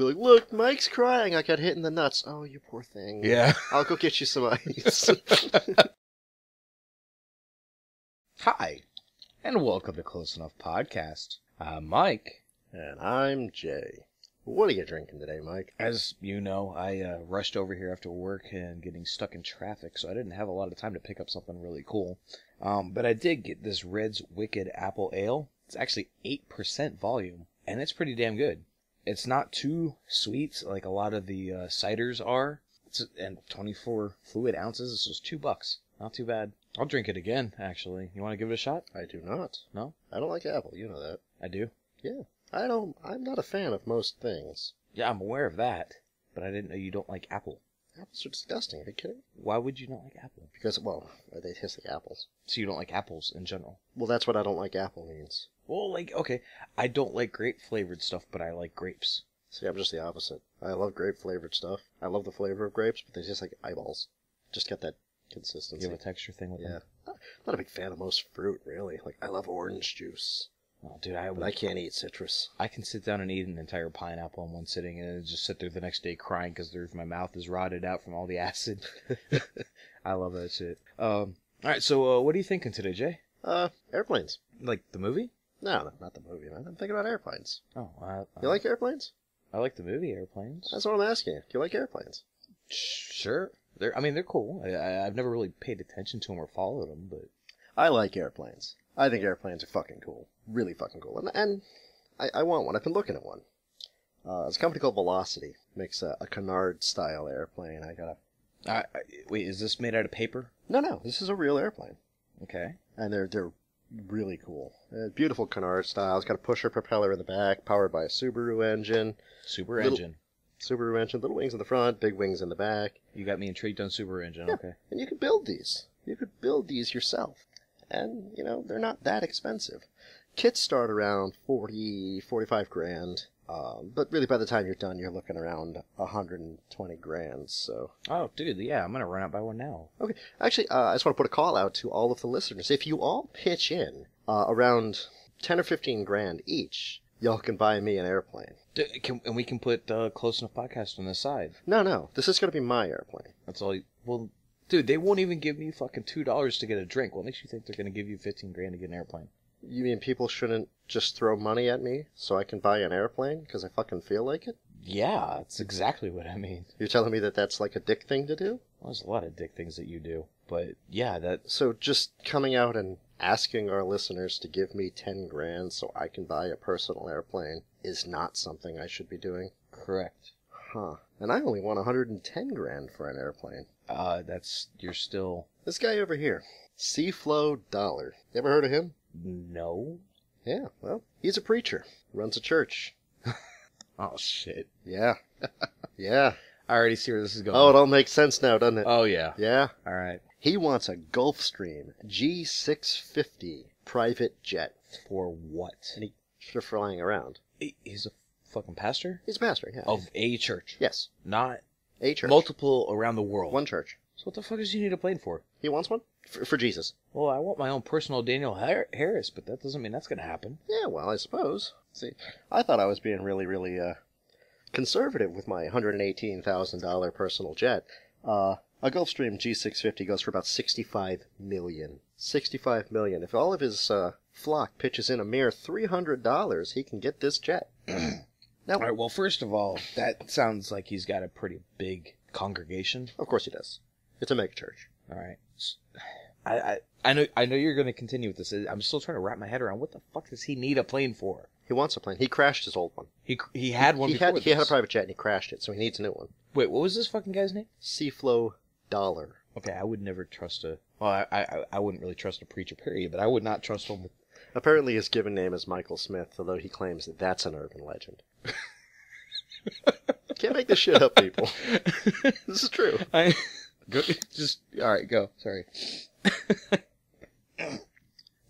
Be like, look, Mike's crying. I got hit in the nuts. Oh, you poor thing. Yeah. I'll go get you some ice. Hi, and welcome to Close Enough Podcast. I'm Mike. And I'm Jay. What are you drinking today, Mike? As you know, I rushed over here after work and getting stuck in traffic, so I didn't have a lot of time to pick up something really cool. But I did get this Red's Wicked Apple Ale. It's actually 8% volume, and it's pretty damn good. It's not too sweet like a lot of the ciders are. And 24 fluid ounces. This was $2. Not too bad. I'll drink it again, actually. You want to give it a shot? I do not. No? I don't like apple. You know that. I do. Yeah. I'm not a fan of most things. Yeah, I'm aware of that. But I didn't know you don't like apple. Apples are disgusting. Are you kidding? Why would you not like apple? Because, well, they taste like apples. So you don't like apples in general? Well, that's what I don't like apple means. Well, okay. I don't like grape-flavored stuff, but I like grapes. See, I'm just the opposite. I love grape-flavored stuff. I love the flavor of grapes, but they taste like eyeballs. Just get that consistency. You have a texture thing with them? Yeah. Not a big fan of most fruit, really. Like, I love orange juice. Oh, dude, But I can't eat citrus. I can sit down and eat an entire pineapple in one sitting and just sit there the next day crying because my mouth is rotted out from all the acid. I love that shit. All right, so what are you thinking today, Jay? Airplanes. Like the movie? No, not the movie, man. I'm thinking about airplanes. Oh, You like airplanes? I like the movie Airplanes. That's what I'm asking you. Do you like airplanes? Sure. They're cool. I've never really paid attention to them or followed them, but I like airplanes. I think airplanes are fucking cool. Really fucking cool. And I want one. I've been looking at one. It's a company called Velocity. Makes a Canard-style airplane. wait, is this made out of paper? No. This is a real airplane. Okay. And they're really cool. Beautiful Canard style. It's got a pusher propeller in the back, powered by a Subaru engine. Subaru engine, little wings in the front, big wings in the back. You got me intrigued on Subaru engine, Yeah, okay. and you could build these. You could build these yourself. And, they're not that expensive. Kits start around 45 grand. But really by the time you're done, you're looking around 120 grand, so. Oh, dude, yeah, I'm going to run out by one now. Okay. Actually, I just want to put a call out to all of the listeners. If you all pitch in around 10 or 15 grand each, y'all can buy me an airplane. And we can put Close Enough Podcast on the side. No. This is going to be my airplane. That's all. Well, dude, they won't even give me fucking $2 to get a drink. What makes you think they're going to give you 15 grand to get an airplane? You mean people shouldn't just throw money at me so I can buy an airplane because I fucking feel like it? Yeah, that's exactly what I mean. You're telling me that that's like a dick thing to do? Well, there's a lot of dick things that you do. But, yeah, that... So just coming out and asking our listeners to give me 10 grand so I can buy a personal airplane is not something I should be doing? Correct. Huh. And I only want 110 grand for an airplane. You're still... This guy over here, Seaflow Dollar. You ever heard of him? No. Yeah, well, he's a preacher. Runs a church. Oh, shit. Yeah. Yeah. I already see where this is going. Oh, it all makes sense now, doesn't it? Oh, yeah. Yeah. All right. He wants a Gulfstream G650 private jet. For what? And he's flying around. He's a fucking pastor? He's a pastor, yeah. Of a church? Yes. Not A church. multiple around the world. One church. So what the fuck does he need a plane for? He wants one? For Jesus. Well, I want my own personal Daniel Harris, but that doesn't mean that's going to happen. Yeah, well, I suppose. See, I thought I was being really, really conservative with my $118,000 personal jet. A Gulfstream G650 goes for about $65 million. $65 million. If all of his flock pitches in a mere $300, he can get this jet. Now, All right, well, first of all, that sounds like he's got a pretty big congregation. Of course he does. It's a mega church. All right. I know you're going to continue with this. I'm still trying to wrap my head around what the fuck does he need a plane for? He wants a plane. He crashed his old one. He had one before He had a private jet and he crashed it, so he needs a new one. Wait, what was this fucking guy's name? Seaflow Dollar. Okay, I would never trust I wouldn't really trust a preacher, period, but I would not trust him with... Apparently his given name is Michael Smith, although he claims that that's an urban legend. Can't make this shit up, people. This is true. All right, go. Sorry.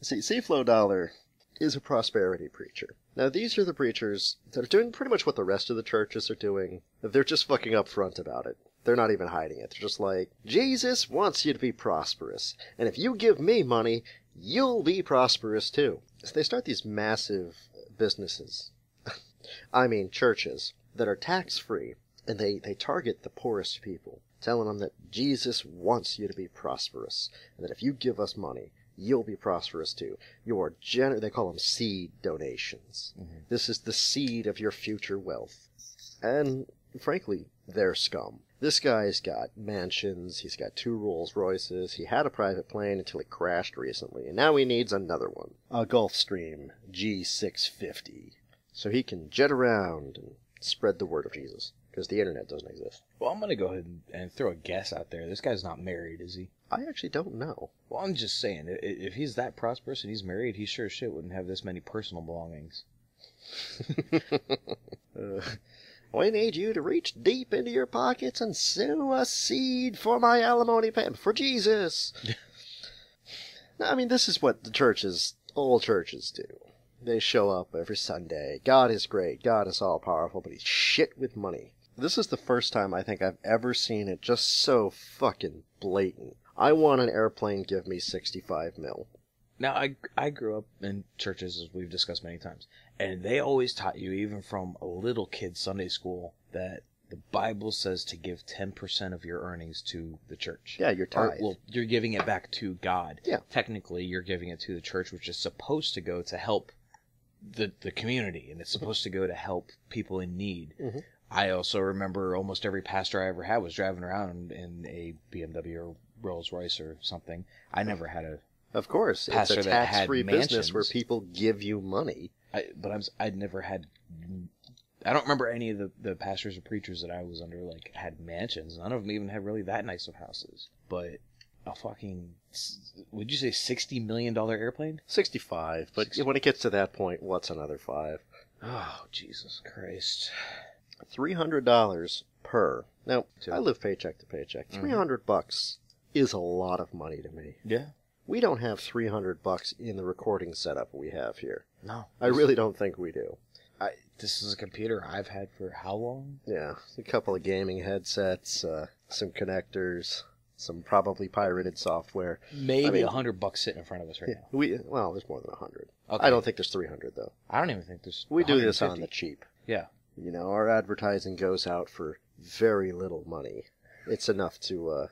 See, Seaflow Dollar is a prosperity preacher. Now, these are the preachers that are doing pretty much what the rest of the churches are doing. They're just fucking upfront about it. They're not even hiding it. They're just like, Jesus wants you to be prosperous. And if you give me money, you'll be prosperous too. So they start these massive businesses. I mean, churches. that are tax-free, and they target the poorest people, telling them that Jesus wants you to be prosperous, and that if you give us money, you'll be prosperous too. They call them seed donations. Mm-hmm. This is the seed of your future wealth. And, frankly, they're scum. This guy's got mansions, he's got 2 Rolls Royces, he had a private plane until it crashed recently, and now he needs another one. A Gulfstream G650. So he can jet around and spread the word of Jesus, because the internet doesn't exist. Well, I'm going to go ahead and throw a guess out there. This guy's not married, is he? I actually don't know. Well, I'm just saying, if he's that prosperous and he's married, he sure as shit wouldn't have this many personal belongings. We need you to reach deep into your pockets and sow a seed for my alimony payment for Jesus. I mean, this is what all churches do. They show up every Sunday. God is great. God is all-powerful, but he's shit with money. This is the first time I think I've ever seen it just so fucking blatant. I want an airplane, give me 65 mil. Now, I grew up in churches, as we've discussed many times, and they always taught you, even from a little kid Sunday school, that the Bible says to give 10% of your earnings to the church. Yeah, your tithe. Well, you're giving it back to God. Yeah. Technically, you're giving it to the church, which is supposed to go to help the community, and it's supposed to go to help people in need. Mm-hmm. I also remember almost every pastor I ever had was driving around in a BMW or Rolls Royce or something. I never had a Of course, it's a tax-free business where people give you money. I'd never had. I don't remember any of the pastors or preachers that I was under had mansions. None of them even had really that nice of houses. But a fucking, would you say $60 million airplane? 65, but when it gets to that point, what's another 5? Oh, Jesus Christ. $300 per. Now, Two. I live paycheck to paycheck. $300 is a lot of money to me. Yeah. We don't have $300 in the recording setup we have here. No. I really don't think we do. This is a computer I've had for how long? Yeah, a couple of gaming headsets, some connectors, some probably pirated software. Maybe $100 sitting in front of us right now. Well, there's more than 100. Okay. I don't think there's 300 though. I don't even think there's. We do this 150. on the cheap. Yeah. You know, our advertising goes out for very little money. It's enough to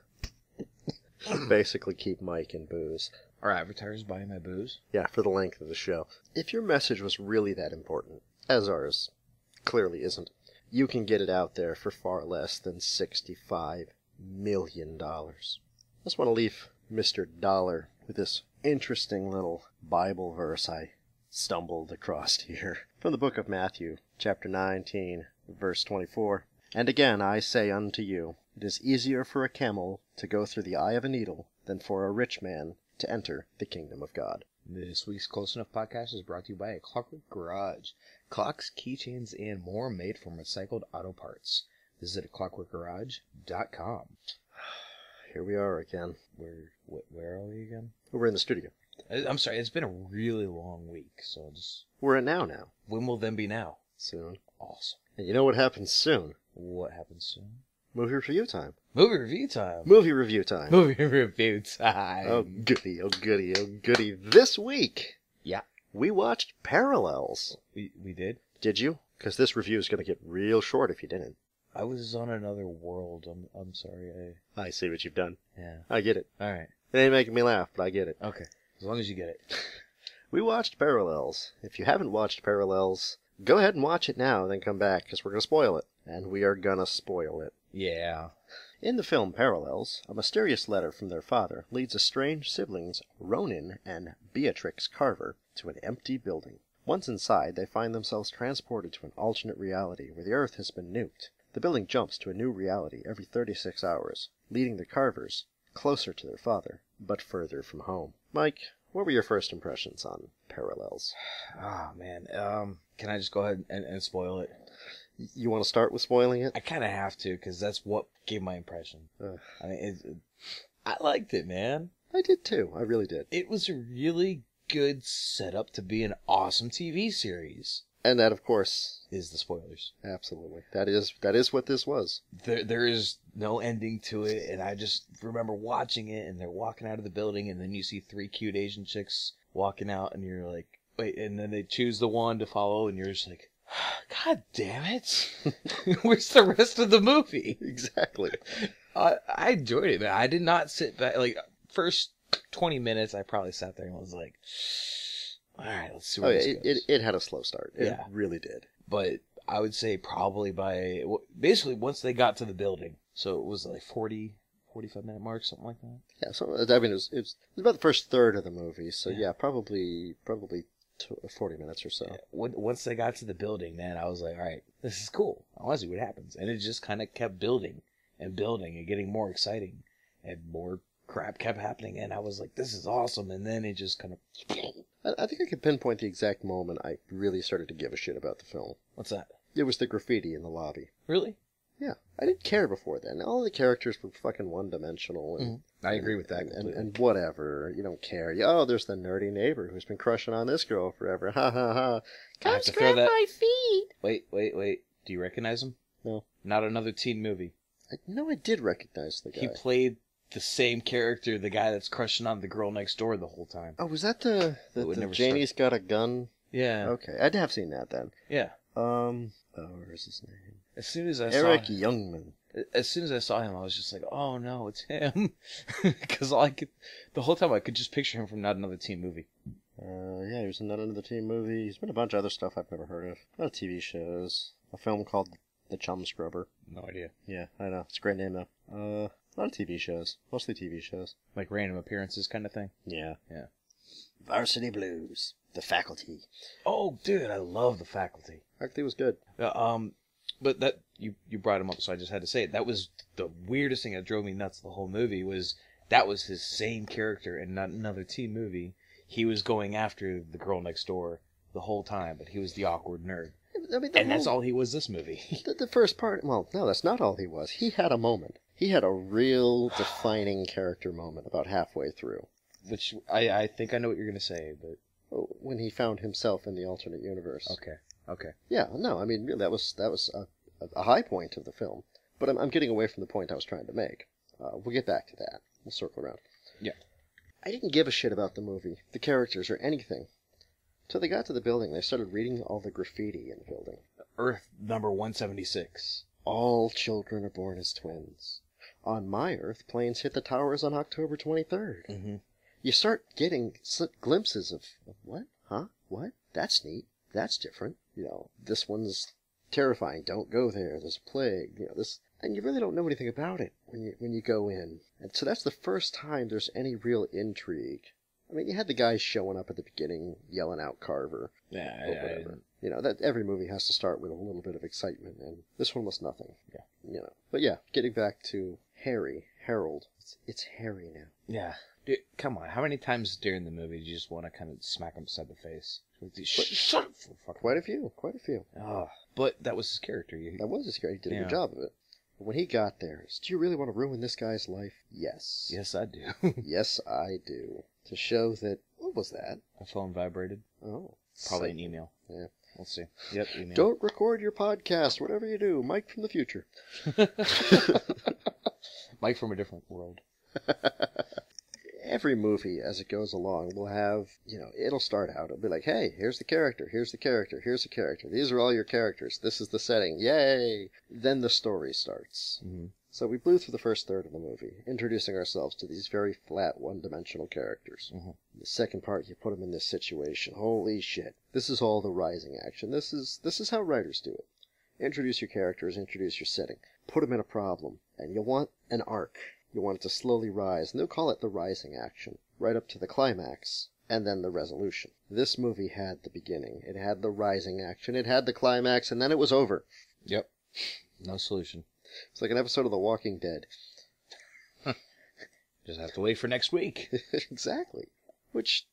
basically keep Mike and booze. Are advertisers buying my booze? Yeah, for the length of the show. If your message was really that important, as ours clearly isn't, you can get it out there for far less than $65 million. I just want to leave Mr. Dollar with this interesting little Bible verse I stumbled across here. From the book of Matthew, chapter 19, verse 24. And again I say unto you, it is easier for a camel to go through the eye of a needle than for a rich man to enter the kingdom of God. This week's Close Enough podcast is brought to you by a Clockwork Garage. Clocks, keychains, and more made from recycled auto parts. Visit clockworkgarage.com. Here we are again. Where are we again? We're in the studio. I'm sorry, it's been a really long week, so just... We're at now. When will then be now? Soon. Awesome. And you know what happens soon? What happens soon? Movie review time. Movie review time. Movie review time. Movie review time. Oh goody, oh goody, oh goody. This week, Yeah. we watched Parallels. We did? Did you? Because this review is going to get real short if you didn't. I was on another world. I'm sorry. I see what you've done. Yeah. I get it. All right. It ain't making me laugh, but I get it. Okay. As long as you get it. We watched Parallels. If you haven't watched Parallels, go ahead and watch it now, then come back, because we're going to spoil it. And we are going to spoil it. Yeah. In the film Parallels, a mysterious letter from their father leads estranged siblings Ronan and Beatrix Carver to an empty building. Once inside, they find themselves transported to an alternate reality where the Earth has been nuked. The building jumps to a new reality every 36 hours, leading the Carvers closer to their father, but further from home. Mike, what were your first impressions on Parallels? Oh, man. Can I just go ahead and spoil it? You want to start with spoiling it? I kind of have to, because that's what gave my impression. Ugh. I mean, I liked it, man. I did too. I really did. It was a really good setup to be an awesome TV series. And that, of course, Is the spoilers. absolutely. That is what this was. There is no ending to it, and I just remember watching it, and they're walking out of the building, and then you see 3 cute Asian chicks walking out, and you're like, wait, and then they choose the one to follow, and you're just like, God damn it! Where's the rest of the movie? Exactly. I enjoyed it, man. I did not sit back. Like, first 20 minutes, I probably sat there and was like, all right, let's see where this goes. It had a slow start. It Yeah. really did. But I would say probably by, basically once they got to the building. So it was like 45-minute mark, something like that. Yeah, so I mean, it was about the first third of the movie. So yeah, probably 40 minutes or so. Yeah. Once they got to the building, man, I was like, all right, this is cool. I want to see what happens. And it just kind of kept building and building and getting more exciting, and more crap kept happening. And I was like, this is awesome. And then it just kind of... I think I could pinpoint the exact moment I really started to give a shit about the film. What's that? It was the graffiti in the lobby. Really? Yeah, I didn't care before then. All the characters were fucking one-dimensional. And, I agree with that and whatever. You don't care. Oh, there's the nerdy neighbor who's been crushing on this girl forever. Ha ha ha. Come scrap my feet. Wait. Do you recognize him? No. Not another teen movie. I did recognize the guy. He played the same character, the guy that's crushing on the girl next door the whole time. Oh, was that the Janie's got a gun? Yeah. Okay, I'd have seen that then. Yeah. Where's his name? As soon as I Eric saw Youngman. As soon as I saw him, I was just like, oh no, it's him. Because the whole time I could just picture him from Not Another Teen Movie. Yeah, he was in Not Another Teen Movie. He's been in a bunch of other stuff I've never heard of. A lot of TV shows. A film called The Chum Scrubber. No idea. Yeah, I know. It's a great name, though. A lot of TV shows. Mostly TV shows. Like random appearances kind of thing? Yeah. Yeah. Varsity Blues. The Faculty. Oh, dude, I love The Faculty. Faculty was good. But that you brought him up, so I just had to say it. That was the weirdest thing that drove me nuts the whole movie, was that was his same character in Not Another Teen Movie. He was going after the girl next door the whole time, but he was the awkward nerd. I mean, that's all he was this movie. The first part, well, no, that's not all he was. He had a moment. He had a real defining character moment about halfway through. Which, I think I know what you're going to say, but... When he found himself in the alternate universe. Okay. Yeah, no, I mean, really, that was a high point of the film. But I'm getting away from the point I was trying to make. We'll get back to that. We'll circle around. Yeah. I didn't give a shit about the movie, the characters, or anything. Till they got to the building, they started reading all the graffiti in the building. Earth number 176. All children are born as twins. On my Earth, planes hit the towers on October 23rd. Mm-hmm. You start getting glimpses of what? Huh? What? That's neat. That's different. This one's terrifying. Don't go there. There's a plague. This, and you really don't know anything about it when you go in. And so that's the first time there's any real intrigue. I mean, you had the guys showing up at the beginning, yelling out Carver. Yeah, or whatever. That every movie has to start with a little bit of excitement, and this one was nothing. Yeah. But yeah, getting back to Harold. It's Harry now. Yeah. Dude, come on. How many times during the movie do you just want to kind of smack him beside the face? Shut up! Quite a few. Oh, but that was his character. That was his character. He did a good job of it. But when he got there, do you really want to ruin this guy's life? Yes. Yes, I do. Yes, I do. To show that... What was that? My phone vibrated. Oh. Probably an email. Yeah. We'll see. Yep, email. Don't record your podcast, whatever you do. Mike from the future. Mike from a different world. Every movie, as it goes along, will have, it'll start out. It'll be like, hey, here's the character, here's the character, here's the character. These are all your characters. This is the setting. Yay! Then the story starts. Mm-hmm. So we blew through the first third of the movie, introducing ourselves to these very flat, one-dimensional characters. Mm-hmm. The second part, you put them in this situation. Holy shit. This is all the rising action. This is how writers do it. Introduce your characters, introduce your setting. Put them in a problem. And you want an arc. You want it to slowly rise, and they'll call it the rising action, right up to the climax, and then the resolution. This movie had the beginning. It had the rising action. It had the climax, and then it was over. Yep. No solution. It's like an episode of The Walking Dead. Just have to wait for next week. Exactly. Which,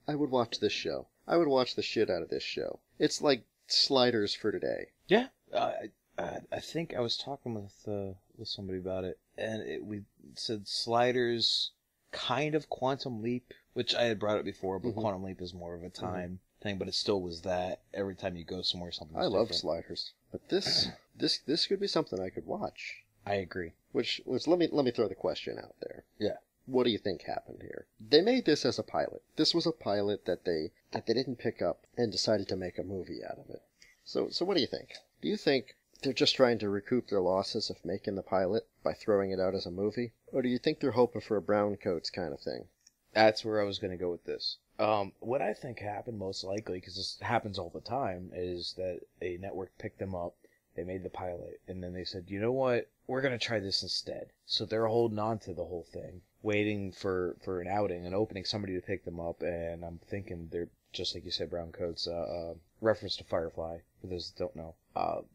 I would watch this show. I would watch the shit out of this show. It's like Sliders for today. Yeah. I think I was talking with somebody about it, and we said Sliders, kind of Quantum Leap, which I had brought up before, but Quantum Leap is more of a time thing, but it still was that. Every time you go somewhere, something's different. I love Sliders, but this could be something I could watch. I agree. Which let me throw the question out there. Yeah. What do you think happened here? They made this as a pilot. This was a pilot that they didn't pick up and decided to make a movie out of it. So what do you think? Do you think they're just trying to recoup their losses of making the pilot by throwing it out as a movie? Or do you think they're hoping for a brown coats kind of thing? That's where I was going to go with this. What I think happened most likely, because this happens all the time, is that a network picked them up, they made the pilot, and then they said, you know what, we're going to try this instead. So they're holding on to the whole thing, waiting for an outing, an opening, somebody to pick them up, and I'm thinking they're, just like you said, brown coats, reference to Firefly, for those that don't know.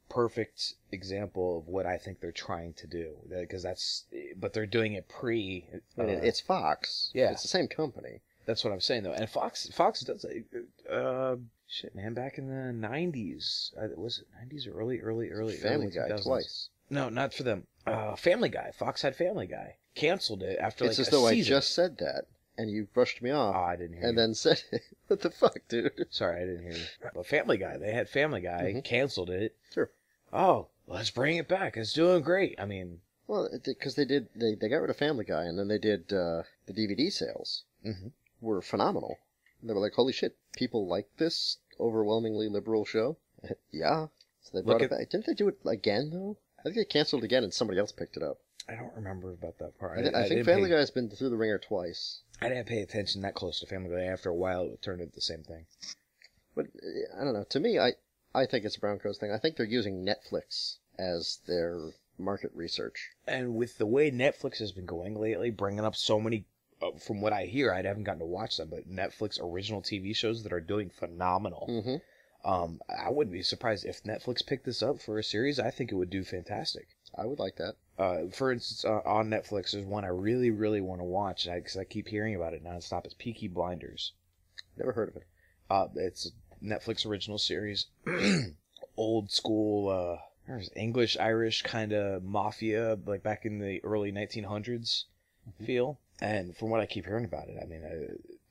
Perfect example of what I think they're trying to do, because but they're doing it pre. It's Fox. Yeah, it's the same company. That's what I'm saying though, and Fox does shit, man. Back in the '90s, was it '90s or early Family early Guy 2000s? twice. No, not for them. Family Guy. Fox had Family Guy. Canceled it after it's like as though season. I just said that, and you brushed me off. Oh, I didn't hear and you. then said it. What the fuck, dude? Sorry, I didn't hear you. But Family Guy, they had Family Guy, canceled it. Sure. Oh, let's bring it back. It's doing great. I mean, well, because they got rid of Family Guy, and then they did the DVD sales. Were phenomenal. They were like, holy shit, people like this overwhelmingly liberal show? Yeah. So they brought it back. Didn't they do it again, though? I think they canceled it again and somebody else picked it up. I don't remember about that part. I think Family Guy's been through the ringer twice. I didn't pay attention that close to Family Guy. After a while, it turned into the same thing. But, I don't know. To me, I think it's a brown coats thing. I think they're using Netflix as their market research. And with the way Netflix has been going lately, bringing up so many, from what I hear, I haven't gotten to watch them, but Netflix original TV shows that are doing phenomenal. I wouldn't be surprised if Netflix picked this up for a series. I think it would do fantastic. I would like that. For instance, on Netflix, there's one I really, really want to watch, because I keep hearing about it nonstop. It's Peaky Blinders. Never heard of it. It's a Netflix original series. Old school, English, Irish kind of mafia, like back in the early 1900s feel. And from what I keep hearing about it, I mean,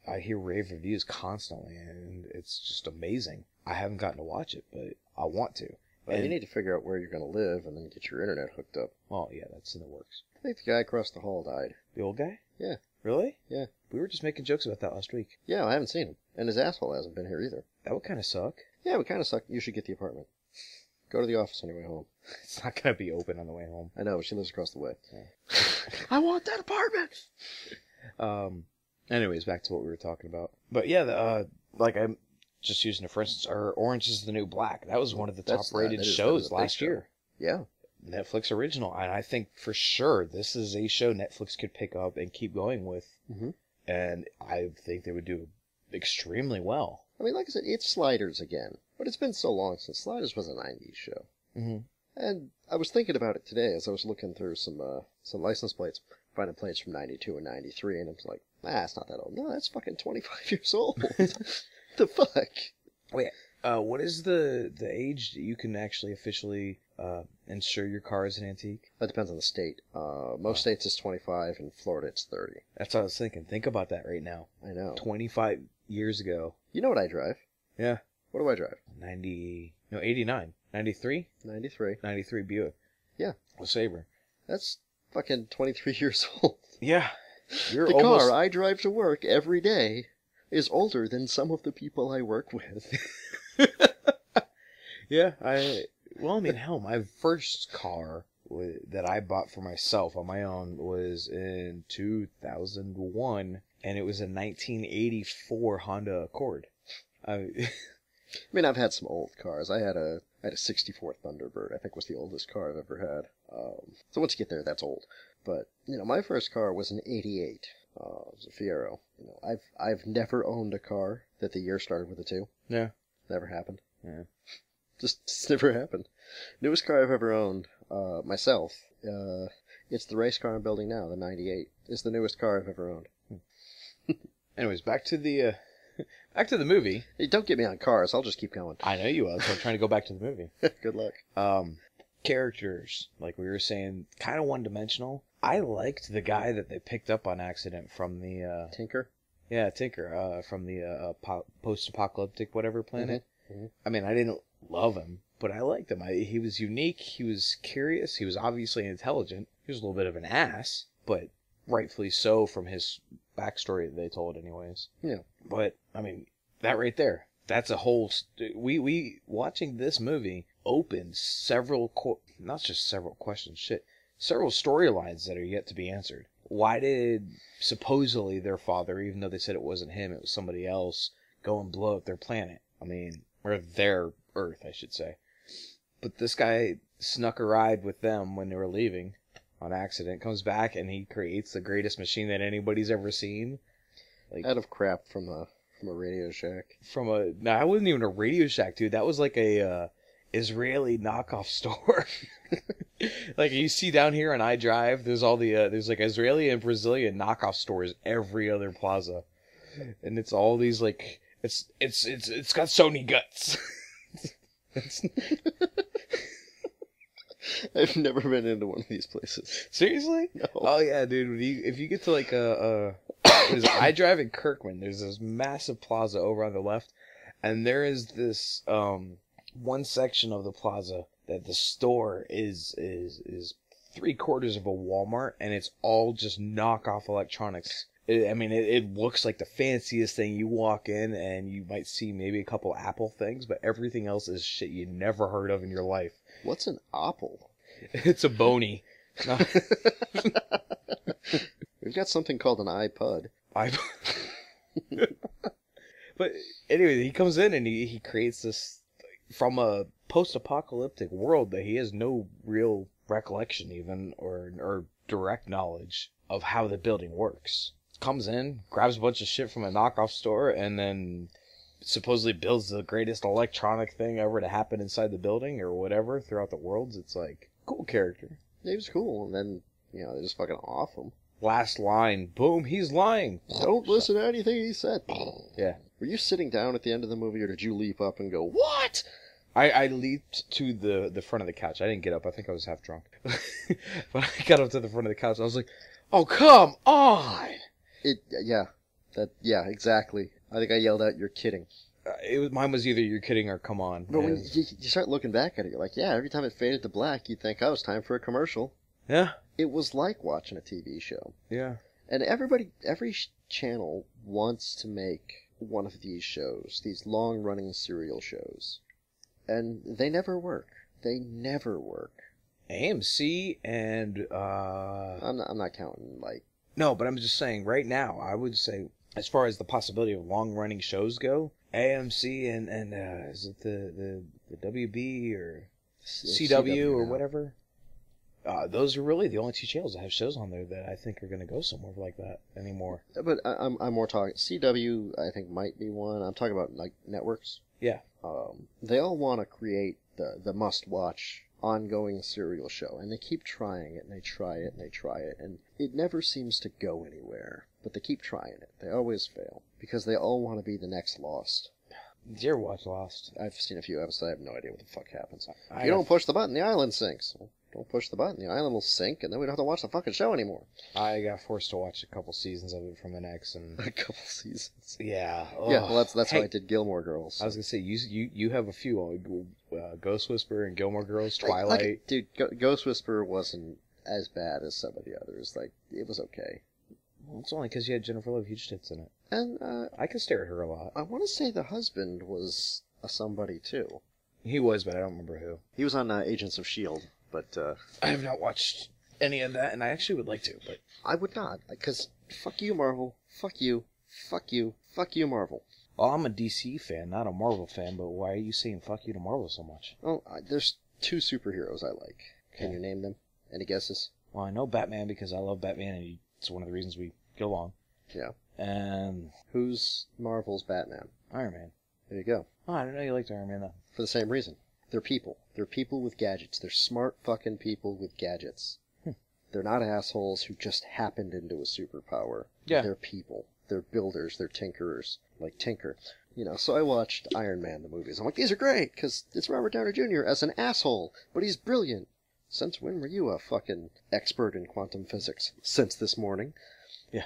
I hear rave reviews constantly, and it's just amazing. I haven't gotten to watch it, but I want to. Well, you need to figure out where you're going to live and then get your internet hooked up. Well, yeah, that's in the works. I think the guy across the hall died. The old guy? Yeah. Really? Yeah. We were just making jokes about that last week. Yeah, I haven't seen him. And his asshole hasn't been here either. That would kind of suck. Yeah, it would kind of suck. You should get the apartment. Go to the office on your way home. It's not going to be open on the way home. I know, but she lives across the way. Yeah. I want that apartment! Anyways, back to what we were talking about. But yeah, like I'm just using it for instance, Orange is the New Black. That was one of the top-rated shows last year. Yeah. Netflix original. And I think for sure this is a show Netflix could pick up and keep going with. And I think they would do extremely well. I mean, like I said, it's Sliders again. But it's been so long since Sliders was a 90s show. And I was thinking about it today as I was looking through some license plates, finding plates from 92 and 93, and I was like, it's not that old. No, that's fucking 25 years old. The fuck? Wait, what is the age that you can actually officially insure your car as an antique? That depends on the state. Most states it's 25, and Florida it's 30. That's what I was thinking. Think about that right now. I know. 25 years ago. You know what I drive? Yeah. What do I drive? 89. 93? 93. 93 Buick. Yeah. A Sabre. That's fucking 23 years old. Yeah. The car I drive to work every day is older than some of the people I work with. Yeah, well, I mean, hell, my first car that I bought for myself on my own was in 2001, and it was a 1984 Honda Accord. I mean, I've had some old cars. I had a 64 Thunderbird, I think was the oldest car I've ever had. So once you get there, that's old. But, my first car was an 88. It was a Fiero. I've never owned a car that the year started with a 2. Yeah. Never happened. Yeah. Just never happened. Newest car I've ever owned, myself, it's the race car I'm building now, the 98. It's the newest car I've ever owned. Anyways, back to the movie. Hey, don't get me on cars, I'll just keep going. I know you are, so I'm trying to go back to the movie. Good luck. Characters, like we were saying, kind of one-dimensional. I liked the guy that they picked up on accident from the... Tinker? Yeah, Tinker, from the post-apocalyptic whatever planet. I mean, I didn't love him, but I liked him. He was unique, he was curious, he was obviously intelligent. He was a little bit of an ass, but rightfully so from his backstory that they told anyways. Yeah. But, I mean, that right there, That's a whole. We watching this movie opened several, not just several questions, shit, several storylines that are yet to be answered. Why did supposedly their father, even though they said it wasn't him, it was somebody else, go and blow up their planet? I mean, or their Earth, I should say. But this guy snuck a ride with them when they were leaving on accident, comes back, and he creates the greatest machine that anybody's ever seen. Like, out of crap from a Radio Shack. No, I wasn't even a Radio Shack, dude. That was like a Israeli knockoff store. Like you see down here on iDrive, there's all the there's like Israeli and Brazilian knockoff stores every other plaza, and it's all these like it's got Sony guts. I've never been into one of these places. Seriously? No. Oh yeah, dude. If you get to like what is it, iDrive in Kirkman, there's this massive plaza over on the left, and there is this one section of the plaza that the store is 3/4 of a Walmart, and it's all just knockoff electronics. It looks like the fanciest thing. You walk in and you might see maybe a couple Apple things, but everything else is shit you never heard of in your life. What's an Apple? It's a bony. We've got something called an iPod. But anyway, he comes in and he creates this from a post-apocalyptic world that he has no real recollection even or direct knowledge of how the building works. Comes in, grabs a bunch of shit from a knockoff store, and then supposedly builds the greatest electronic thing ever to happen inside the building or whatever throughout the worlds. It's like, cool character. He was cool, and then, they just fucking off him. Last line, boom, he's lying. Don't listen to anything he said. Yeah. Were you sitting down at the end of the movie, or did you leap up and go, what? I leaped to the front of the couch. I didn't get up. I think I was half drunk. But I got up to the front of the couch. I was like, oh, come on! Yeah, exactly. I think I yelled out, you're kidding. Mine was either you're kidding or come on. But when you start looking back at it, you're like, yeah, every time it faded to black, you'd think, oh, it's time for a commercial. Yeah. It was like watching a TV show. Yeah. And every channel wants to make one of these shows, these long-running serial shows. And they never work. They never work. AMC and, I'm not counting, like... No, but I'm just saying, right now, I would say, as far as the possibility of long-running shows go, AMC and is it the WB or CW or whatever? Those are really the only two channels that have shows on there that I think are going to go somewhere like that anymore. But I'm more talking... CW, I think, might be one. I'm talking about, like, networks. Yeah. They all want to create the must-watch ongoing serial show, and they keep trying it, and they try it, and they try it, and it never seems to go anywhere. But they keep trying it. They always fail, because they all want to be the next Lost. Did you ever watch Lost? I've seen a few episodes. I have no idea what the fuck happens. If you don't push the button, the island sinks. Well, don't push the button, the island will sink, and then we don't have to watch the fucking show anymore. I got forced to watch a couple seasons of it from an ex, and a couple seasons. Yeah. Yeah, well, that's how I did Gilmore Girls. So. I was gonna say you have a few Ghost Whisperer and Gilmore Girls, Twilight. Dude, Ghost Whisperer wasn't as bad as some of the others. Like, it was okay. Well, it's only because you had Jennifer Love Hewitt in it. And I could stare at her a lot. I want to say the husband was a somebody too. He was, but I don't remember who. He was on Agents of S.H.I.E.L.D., but... I have not watched any of that, and I actually would like to, but... I would not, because fuck you, Marvel. Fuck you. Fuck you. Fuck you, Marvel. Well, I'm a DC fan, not a Marvel fan, but why are you saying fuck you to Marvel so much? Well, there's two superheroes I like. Can you name them? Any guesses? Well, I know Batman because I love Batman, and it's one of the reasons we get along. Yeah. And... Who's Marvel's Batman? Iron Man. There you go. Oh, I didn't know you liked Iron Man, though. For the same reason. They're people. They're people with gadgets. They're smart fucking people with gadgets. They're not assholes who just happened into a superpower. Yeah. They're people. They're builders. They're tinkerers. Like Tinker. So I watched Iron Man, the movies. I'm like, these are great, because it's Robert Downey Jr. as an asshole, but he's brilliant. Since when were you a fucking expert in quantum physics? Since this morning. Yeah.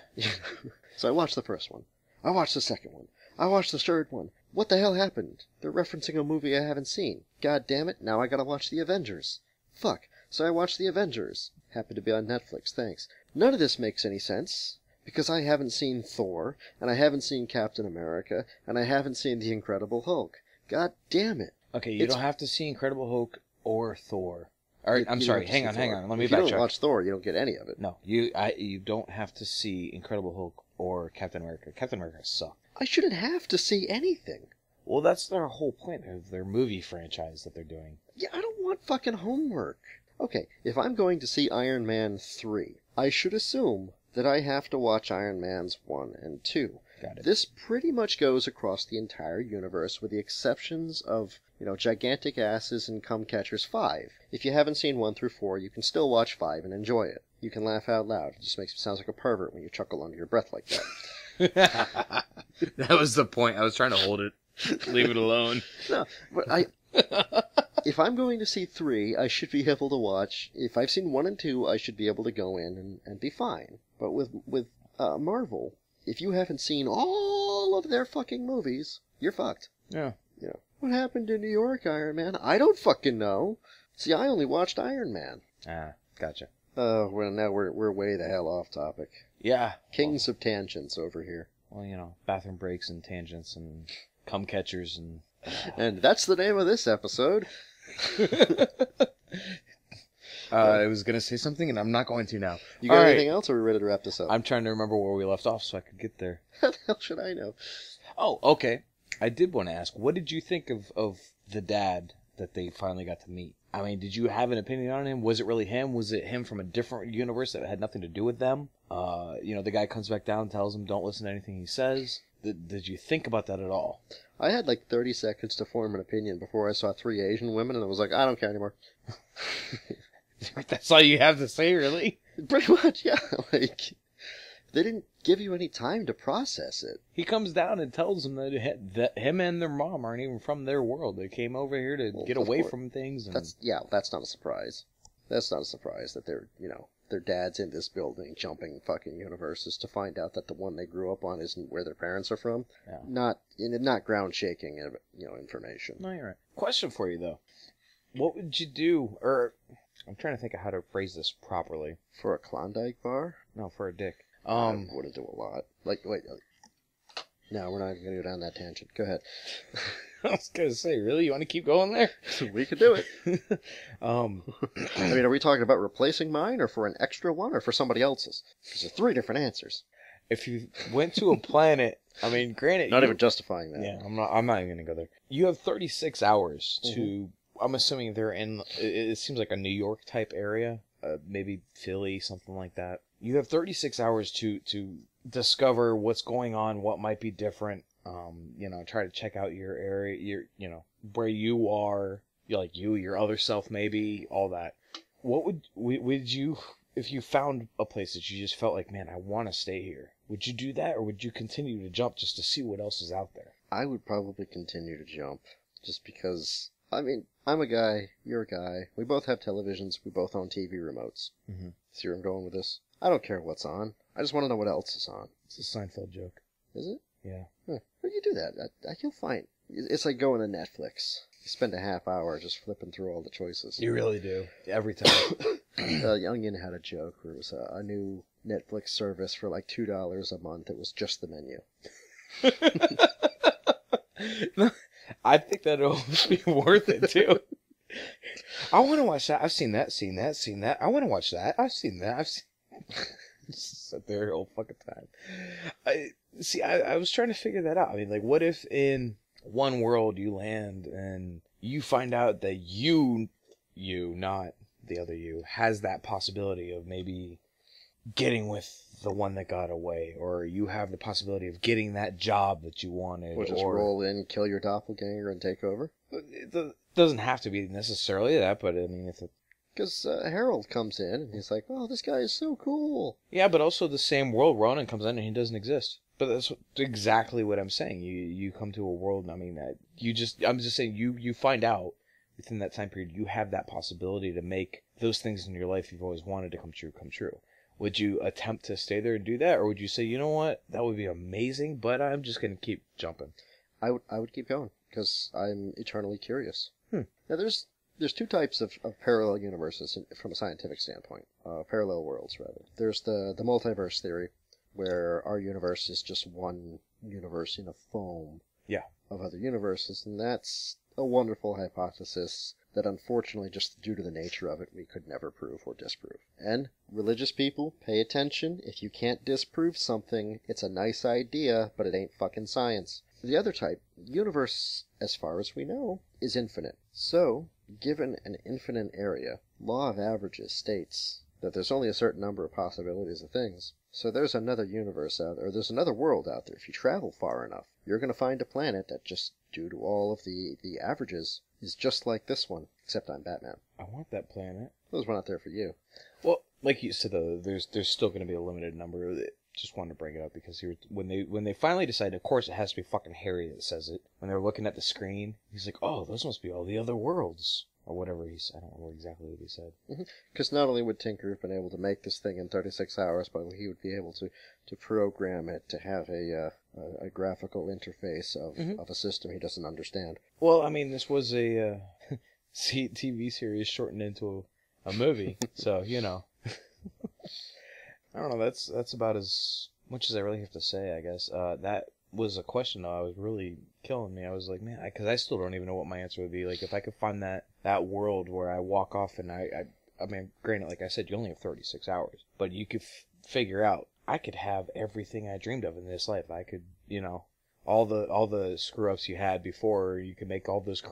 So I watched the first one. I watched the second one. I watched the third one. What the hell happened? They're referencing a movie I haven't seen. God damn it, now I gotta watch The Avengers. Fuck. So I watched The Avengers. Happened to be on Netflix, thanks. None of this makes any sense, because I haven't seen Thor, and I haven't seen Captain America, and I haven't seen The Incredible Hulk. God damn it. Okay, you don't have to see Incredible Hulk or Thor. All right, I'm sorry. Hang on. Let me If you backtrack. don't watch Thor, you don't get any of it. No, you don't have to see Incredible Hulk or Captain America. Captain America sucked. I shouldn't have to see anything. Well, that's their whole point of their movie franchise that they're doing. Yeah, I don't want fucking homework. Okay, if I'm going to see Iron Man 3, I should assume that I have to watch Iron Man's 1 and 2. Got it. This pretty much goes across the entire universe with the exceptions of, Gigantic Asses and Cum Catchers 5. If you haven't seen 1 through 4, you can still watch 5 and enjoy it. You can laugh out loud. It just makes me sound like a pervert when you chuckle under your breath like that. That was the point. I was trying to hold it. Leave it alone. No, but if I'm going to see 3, I should be able to watch. If I've seen 1 and 2, I should be able to go in and be fine. But with Marvel, if you haven't seen all of their fucking movies, you're fucked. Yeah. What happened in New York, Iron Man? I don't fucking know. See, I only watched Iron Man. Ah, gotcha. Well, now we're way the hell off topic. Yeah. Kings of tangents over here. Well, bathroom breaks and tangents and cum catchers and... And that's the name of this episode. I was going to say something, and I'm not going to now. You got anything else, or are we ready to wrap this up? I'm trying to remember where we left off so I could get there. How the hell should I know? Oh, okay. I did want to ask, what did you think of the dad that they finally got to meet? I mean, did you have an opinion on him? Was it really him? Was it him from a different universe that had nothing to do with them? The guy comes back down and tells him, don't listen to anything he says. Did you think about that at all? I had like 30 seconds to form an opinion before I saw 3 Asian women, and I was like, I don't care anymore. That's all you have to say, really? Pretty much, yeah. Like, they didn't give you any time to process it. He comes down and tells them that him and their mom aren't even from their world. They came over here to get away from things. And... That's not a surprise. That's not a surprise that they're, their dad's in this building jumping fucking universes to find out that the one they grew up on isn't where their parents are from. Yeah. Not ground shaking, information. No, you're right. Question for you, though. What would you do, or I'm trying to think of how to phrase this properly. For a Klondike bar? No, for a dick. I wouldn't do a lot. Wait. No, we're not going to go down that tangent. Go ahead. I was going to say, really? You want to keep going there? We could do it. I mean, are we talking about replacing mine, or for an extra one, or for somebody else's? Because there's 3 different answers. If you went to a planet, I mean, granted... Not even justifying that. Yeah, I'm not even going to go there. You have 36 hours to... I'm assuming they're in... It seems like a New York type area. Maybe Philly, something like that. You have 36 hours to discover what's going on, what might be different. Try to check out your area, where you are, your other self, maybe, all that. What would you, if you found a place that you just felt like, man, I want to stay here, would you do that, or would you continue to jump just to see what else is out there? I would probably continue to jump, just because, I mean, I'm a guy, you're a guy, we both have televisions, we both own TV remotes. Mm-hmm. See where I'm going with this? I don't care what's on, I just want to know what else is on. It's a Seinfeld joke. Is it? Yeah. Huh. How do you do that? You'll find. It's like going to Netflix. You spend a half hour just flipping through all the choices. You really do. Every time. Onion had a joke where it was a new Netflix service for like $2 a month. It was just the menu. I think that'd almost be worth it, too. I want to watch that. I've seen that. I want to watch that. I've seen that. Just sit there all fucking time. I was trying to figure that out. I mean, like, what if in one world you land and you find out that you, not the other you, has that possibility of maybe getting with the one that got away, or you have the possibility of getting that job that you wanted. Or just roll in, kill your doppelganger, and take over? It doesn't have to be necessarily that, but I mean, if it... Because Harold comes in, and he's like, oh, this guy is so cool. Yeah, but also the same world, Ronan comes in, and he doesn't exist. But that's exactly what I'm saying. You come to a world, I mean, I'm just saying, you find out within that time period, you have that possibility to make those things in your life you've always wanted to come true. Would you attempt to stay there and do that, or would you say, you know what, that would be amazing, but I'm just going to keep jumping? I would keep going, because I'm eternally curious. Now, there's 2 types of parallel universes from a scientific standpoint. Parallel worlds, rather. There's the multiverse theory, where our universe is just one universe in a foam Yeah. of other universes, and that's a wonderful hypothesis that unfortunately, just due to the nature of it, we could never prove or disprove. And religious people, pay attention. If you can't disprove something, it's a nice idea, but it ain't fucking science. The other type, universe, as far as we know, is infinite. So, given an infinite area, law of averages states that there's only a certain number of possibilities of things. So there's another universe out there, or there's another world out there. If you travel far enough, you're going to find a planet that, just due to all of the averages, is just like this one, except I'm Batman. I want that planet. There's one out there for you. Well, like you said, though, there's still going to be a limited number. Just wanted to bring it up because when they finally decided, of course, it has to be fucking Harry that says it. When they were looking at the screen, he's like, "Oh, those must be all the other worlds." Or whatever he said. I don't remember exactly what he said. Because not only would Tinker have been able to make this thing in 36 hours, but he would be able to program it to have a graphical interface of a system he doesn't understand. Well, I mean, this was a TV series shortened into a movie, so, you know. I don't know, that's about as much as I really have to say, I guess. That was a question, though, I was really killing me. I was like, man, because I still don't even know what my answer would be. Like, if I could find that world where I walk off and I mean, granted, like I said, you only have 36 hours, but you could figure out, I could have everything I dreamed of in this life. I could, you know, all the screw-ups you had before, you could make all those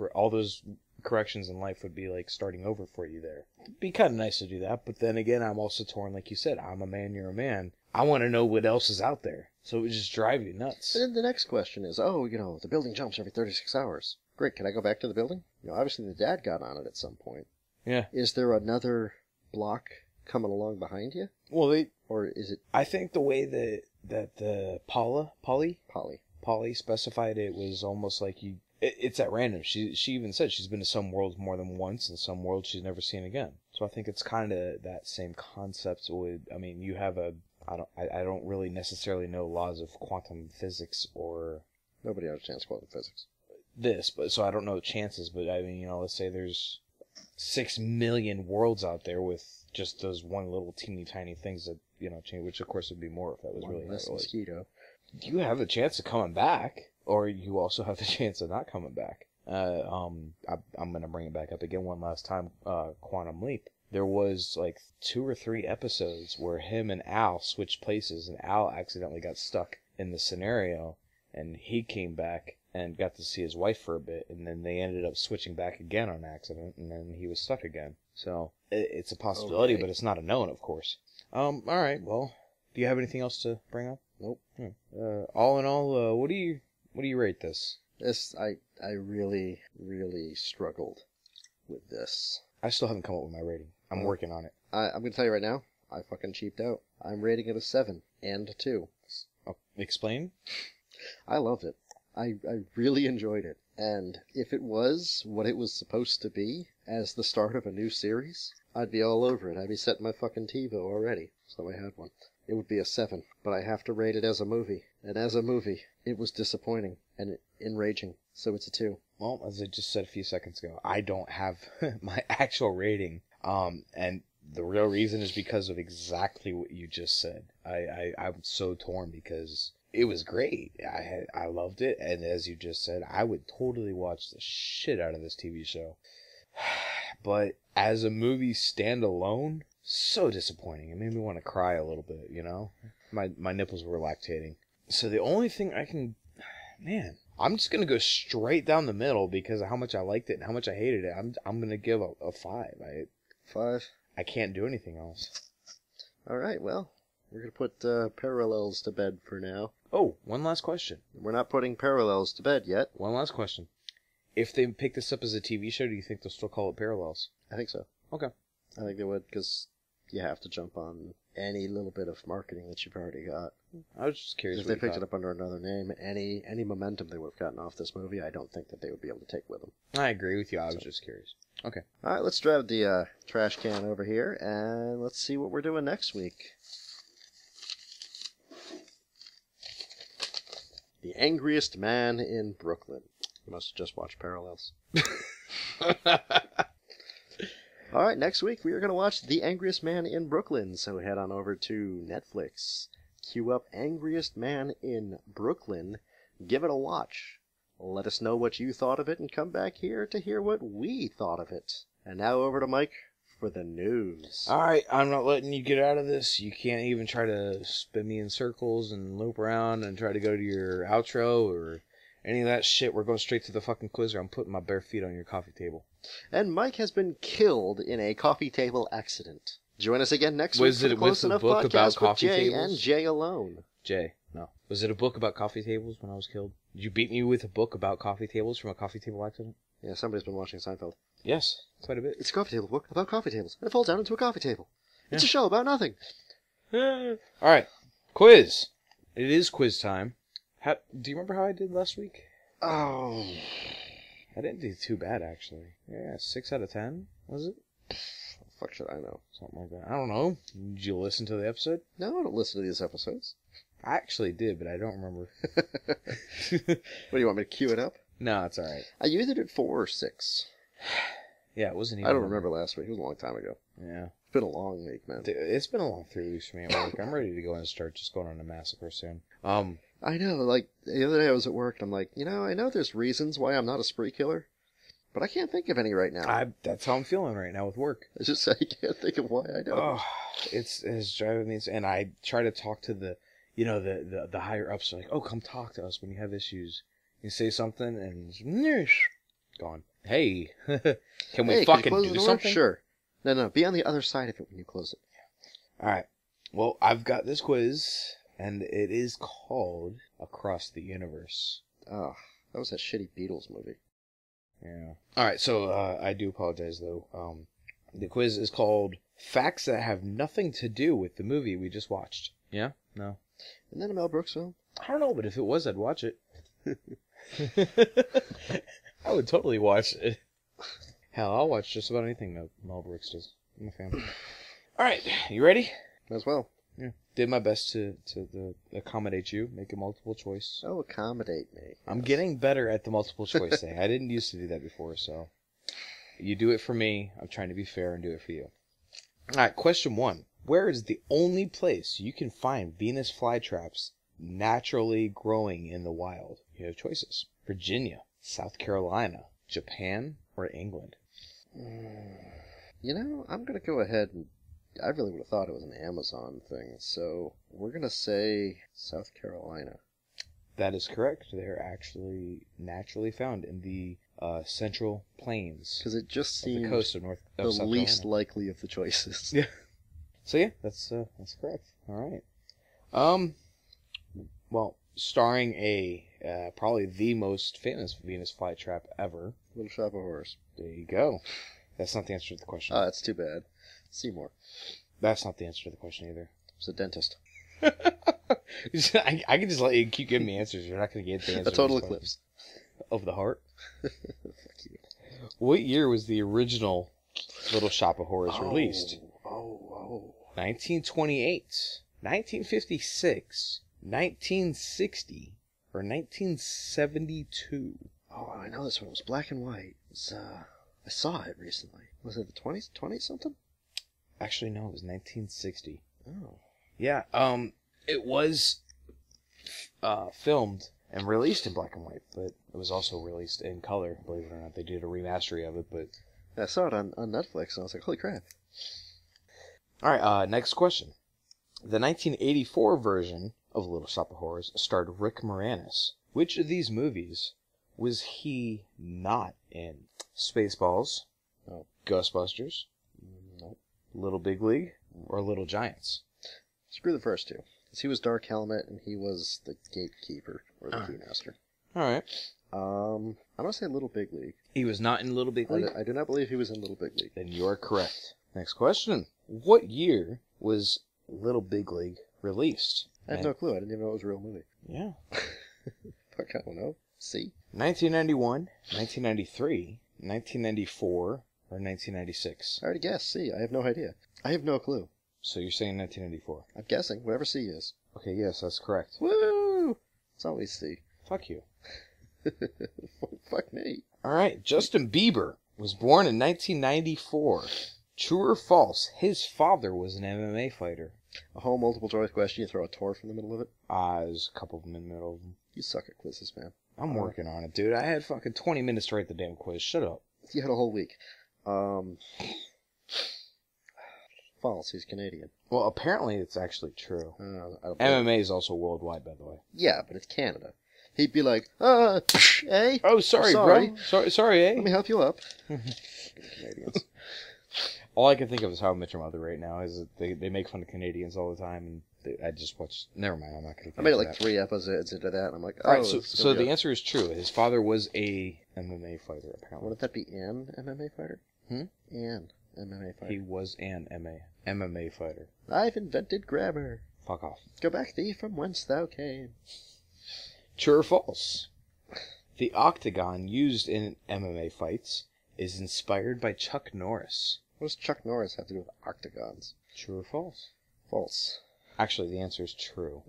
corrections in life would be like starting over for you there. It'd be kind of nice to do that, but then again, I'm also torn, like you said, I'm a man, you're a man. I want to know what else is out there. So it would just drive you nuts. And then the next question is, the building jumps every 36 hours. Great, can I go back to the building? Obviously the dad got on it at some point. Yeah. Is there another block coming along behind you? Well, or is it... I think the way that the Polly specified it was almost like it's at random. She even said she's been to some worlds more than once, and some worlds she's never seen again. So I think it's kind of that same concept. You have I don't really necessarily know laws of quantum physics or... Nobody understands quantum physics. But so I don't know the chances, but I mean, let's say there's 6 million worlds out there with just those one little teeny tiny things that, change, which of course would be more if that was one really less mosquito. You have the chance of coming back, or you also have the chance of not coming back. I'm going to bring it back up again one last time, Quantum Leap. There was like 2 or 3 episodes where him and Al switched places, and Al accidentally got stuck in the scenario, and he came back and got to see his wife for a bit, and then they ended up switching back again on accident, and then he was stuck again. So it's a possibility, but it's not a known, of course. All right. Well, do you have anything else to bring up? Nope. All in all, what do you rate this? I really, really struggled with this. I still haven't come up with my rating. I'm working on it. I'm going to tell you right now, I fucking cheaped out. I'm rating it a 7 and 2. Oh, explain? I loved it. I really enjoyed it. And if it was what it was supposed to be as the start of a new series, I'd be all over it. I'd be setting my fucking TiVo already, so I had one. It would be a 7, but I have to rate it as a movie. And as a movie, it was disappointing and enraging, so it's a 2. Well, as I just said a few seconds ago, I don't have my actual rating. And the real reason is because of exactly what you just said. I'm so torn because it was great. I loved it, and as you just said, I would totally watch the shit out of this TV show. But as a movie standalone, so disappointing. It made me want to cry a little bit, My nipples were lactating. So the only thing I'm just going to go straight down the middle because of how much I liked it and how much I hated it. I'm going to give a 5. 5? I can't do anything else. All right, well, we're going to put Parallels to bed for now. Oh, one last question. We're not putting Parallels to bed yet. One last question. If they pick this up as a TV show, do you think they'll still call it Parallels? I think so. Okay. I think they would, because you have to jump on any little bit of marketing that you've already got. I was just curious. If they picked it up under another name, any momentum they would have gotten off this movie, I don't think that they would be able to take with them. I agree with you. I was just curious. Okay. All right, let's drive the trash can over here, and let's see what we're doing next week. The Angriest Man in Brooklyn. You must have just watched Parallels. All right, next week we are going to watch The Angriest Man in Brooklyn, so head on over to Netflix, Cue up Angriest Man in Brooklyn. Give it a watch. Let us know what you thought of it and come back here to hear what we thought of it. And now over to Mike for the news. Alright, I'm not letting you get out of this. You can't even try to spin me in circles and loop around and try to go to your outro or any of that shit. We're going straight to the fucking quiz, or I'm putting my bare feet on your coffee table. And Mike has been killed in a coffee table accident. Join us again next week Was for it the Close with a Enough book podcast about coffee with Jay tables? and Jay alone. Jay, no. Was it a book about coffee tables when I was killed? Did you beat me with a book about coffee tables from a coffee table accident? Yeah, somebody's been watching Seinfeld. Yes, quite a bit. It's a coffee table book about coffee tables, and it falls down into a coffee table. It's Yeah. a show about nothing. Alright, quiz. It is quiz time. Do you remember how I did last week? Oh. I didn't do too bad, actually. Yeah, 6 out of 10, was it? Fuck should I know? Something like that. I don't know. Did you listen to the episode? No, I don't listen to these episodes. I actually did, but I don't remember. What, do you want me to cue it up? No, it's alright. I either did 4 or 6. Yeah, it wasn't even... I don't remember last week. It was a long time ago. Yeah. It's been a long week, man. Dude, it's been a long 3 weeks for me at work. I'm ready to go and start just going on a massacre soon. I know, like, the other day I was at work, and I'm like, I know there's reasons why I'm not a spree killer, but I can't think of any right now. That's how I'm feeling right now with work. I just I can't think of why I don't. Oh, it's driving me, and I try to talk to the higher ups, like, oh, come talk to us when you have issues. You say something, and it's gone. Hey, can we fucking close do the door? something? Sure. No, be on the other side of it when you close it. All right. Well, I've got this quiz, and it is called Across the Universe. Oh, that was that shitty Beatles movie. Yeah. All right. So I do apologize, though. The quiz is called Facts That Have Nothing to Do with the Movie We Just Watched. Yeah? No? Isn't that a Mel Brooks film? I don't know, but if it was, I'd watch it. I would totally watch it. Hell, I'll watch just about anything that Mel Brooks does. I'm a fan. All right, you ready? As well. Yeah. Did my best to accommodate you, make a multiple choice. Oh, accommodate me. I'm getting better at the multiple choice thing. I didn't used to do that before, so you do it for me. I'm trying to be fair and do it for you. All right, question 1. Where is the only place you can find Venus flytraps naturally growing in the wild? You have choices. Virginia, South Carolina, Japan, or England? I'm going to go ahead and... I really would have thought it was an Amazon thing, so we're going to say South Carolina. That is correct. They're actually naturally found in the Central Plains. Because it just of seemed the coast of the South least Carolina. likely of the choices. Yeah. So yeah, that's correct. All right. Well, starring a probably the most famous Venus flytrap ever. Little Shop of Horrors. There you go. That's not the answer to the question. That's too bad. Seymour. That's not the answer to the question either. He's a dentist. I can just let you keep giving me answers. You're not going to get the answer. A total eclipse. Of the heart? Fuck you. What year was the original Little Shop of Horrors released? 1928, 1956, 1960, or 1972? Oh, I know this one. It was black and white. I saw it recently. Was it the 20s? 20 something? Actually, no, it was 1960. Oh. Yeah, it was filmed and released in black and white, but it was also released in color, believe it or not. They did a remastery of it, but... I saw it on Netflix, and I was like, holy crap. Alright, next question. The 1984 version of Little Shop of Horrors starred Rick Moranis. Which of these movies was he not in? Spaceballs? No. Ghostbusters? No. Little Big League? Or Little Giants? Screw the first two. Because he was Dark Helmet, and he was the gatekeeper, or the keymaster. Alright. I'm going to say Little Big League. He was not in Little Big League? I do not believe he was in Little Big League. Then you are correct. Next question. What year was Little Big League released? I have no clue. I didn't even know it was a real movie. Yeah. Fuck, I don't know. See? 1991, 1993, 1994, or 1996? I already guessed. C. I have no idea. I have no clue. So you're saying 1994? I'm guessing. Whatever C is. Okay, yes, that's correct. Woo! It's always C. Fuck you. Fuck me. Alright, Justin Bieber was born in 1994. True or false, his father was an MMA fighter? A whole multiple choice question, you throw a torf in the middle of it? There's a couple of them in the middle of them. You suck at quizzes, man. I'm working on it, dude. I had fucking 20 minutes to write the damn quiz. Shut up. You had a whole week. False, he's Canadian. Well, apparently it's actually true. I don't MMA is also worldwide, by the way. Yeah, but it's Canada. He'd be like, eh? Oh, sorry, bro. Sorry, eh? Let me help you up. Canadians. All I can think of is How I Met Your Mother right now. Is that they make fun of Canadians all the time, and I just watched. Never mind, I'm not going to. I made it like 3 episodes into that, and I'm like, oh. All right, so the answer is true. His father was a MMA fighter, apparently. Wouldn't that be an MMA fighter? An MMA fighter. He was an MMA fighter. I've invented grammar. Fuck off. Go back thee from whence thou came. True or false? The octagon used in MMA fights is inspired by Chuck Norris. What does Chuck Norris have to do with octagons? True or false? False. Actually, the answer is true.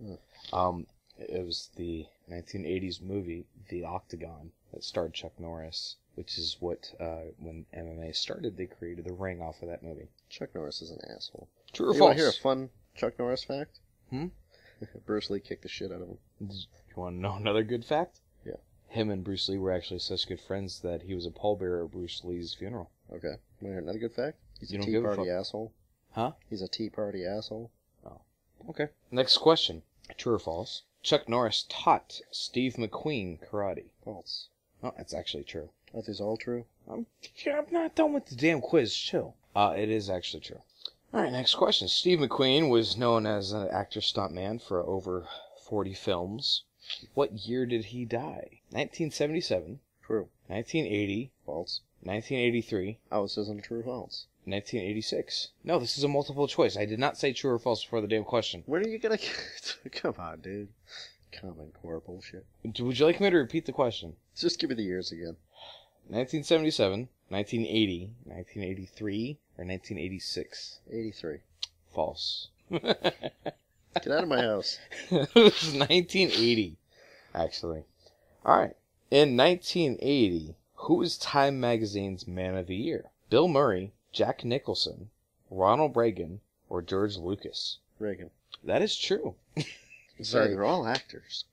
It was the 1980s movie, The Octagon, that starred Chuck Norris, which is what, when MMA started, they created the ring off of that movie. Chuck Norris is an asshole. True or You false? want to hear a fun Chuck Norris fact? Bruce Lee kicked the shit out of him. You want to know another good fact? Yeah. Him and Bruce Lee were actually such good friends that he was a pallbearer at Bruce Lee's funeral. Okay. Want to hear another good fact? He's You a don't Tea give a Party fuck. asshole. Huh? He's a Tea Party asshole. Oh. Okay. Next question. True or false? Chuck Norris taught Steve McQueen karate. False. Oh, that's actually true. Are these all true? I'm not done with the damn quiz. Chill. It is actually true. All right, next question. Steve McQueen was known as an actor stuntman for over 40 films. What year did he die? 1977, True. 1980, False. 1983, Oh, this isn't a true or false. 1986. No, this is a multiple choice. I did not say true or false before the damn question. Where are you gonna get... Come on, dude. Common Core bullshit. Would you like me to repeat the question? Just give me the years again. 1977, 1980, 1983, or 1986? 83. False. Get out of my house. It was 1980, actually. Alright. In 1980, who was Time Magazine's Man of the Year? Bill Murray, Jack Nicholson, Ronald Reagan, or George Lucas? Reagan. That is true. Sorry, they're all actors.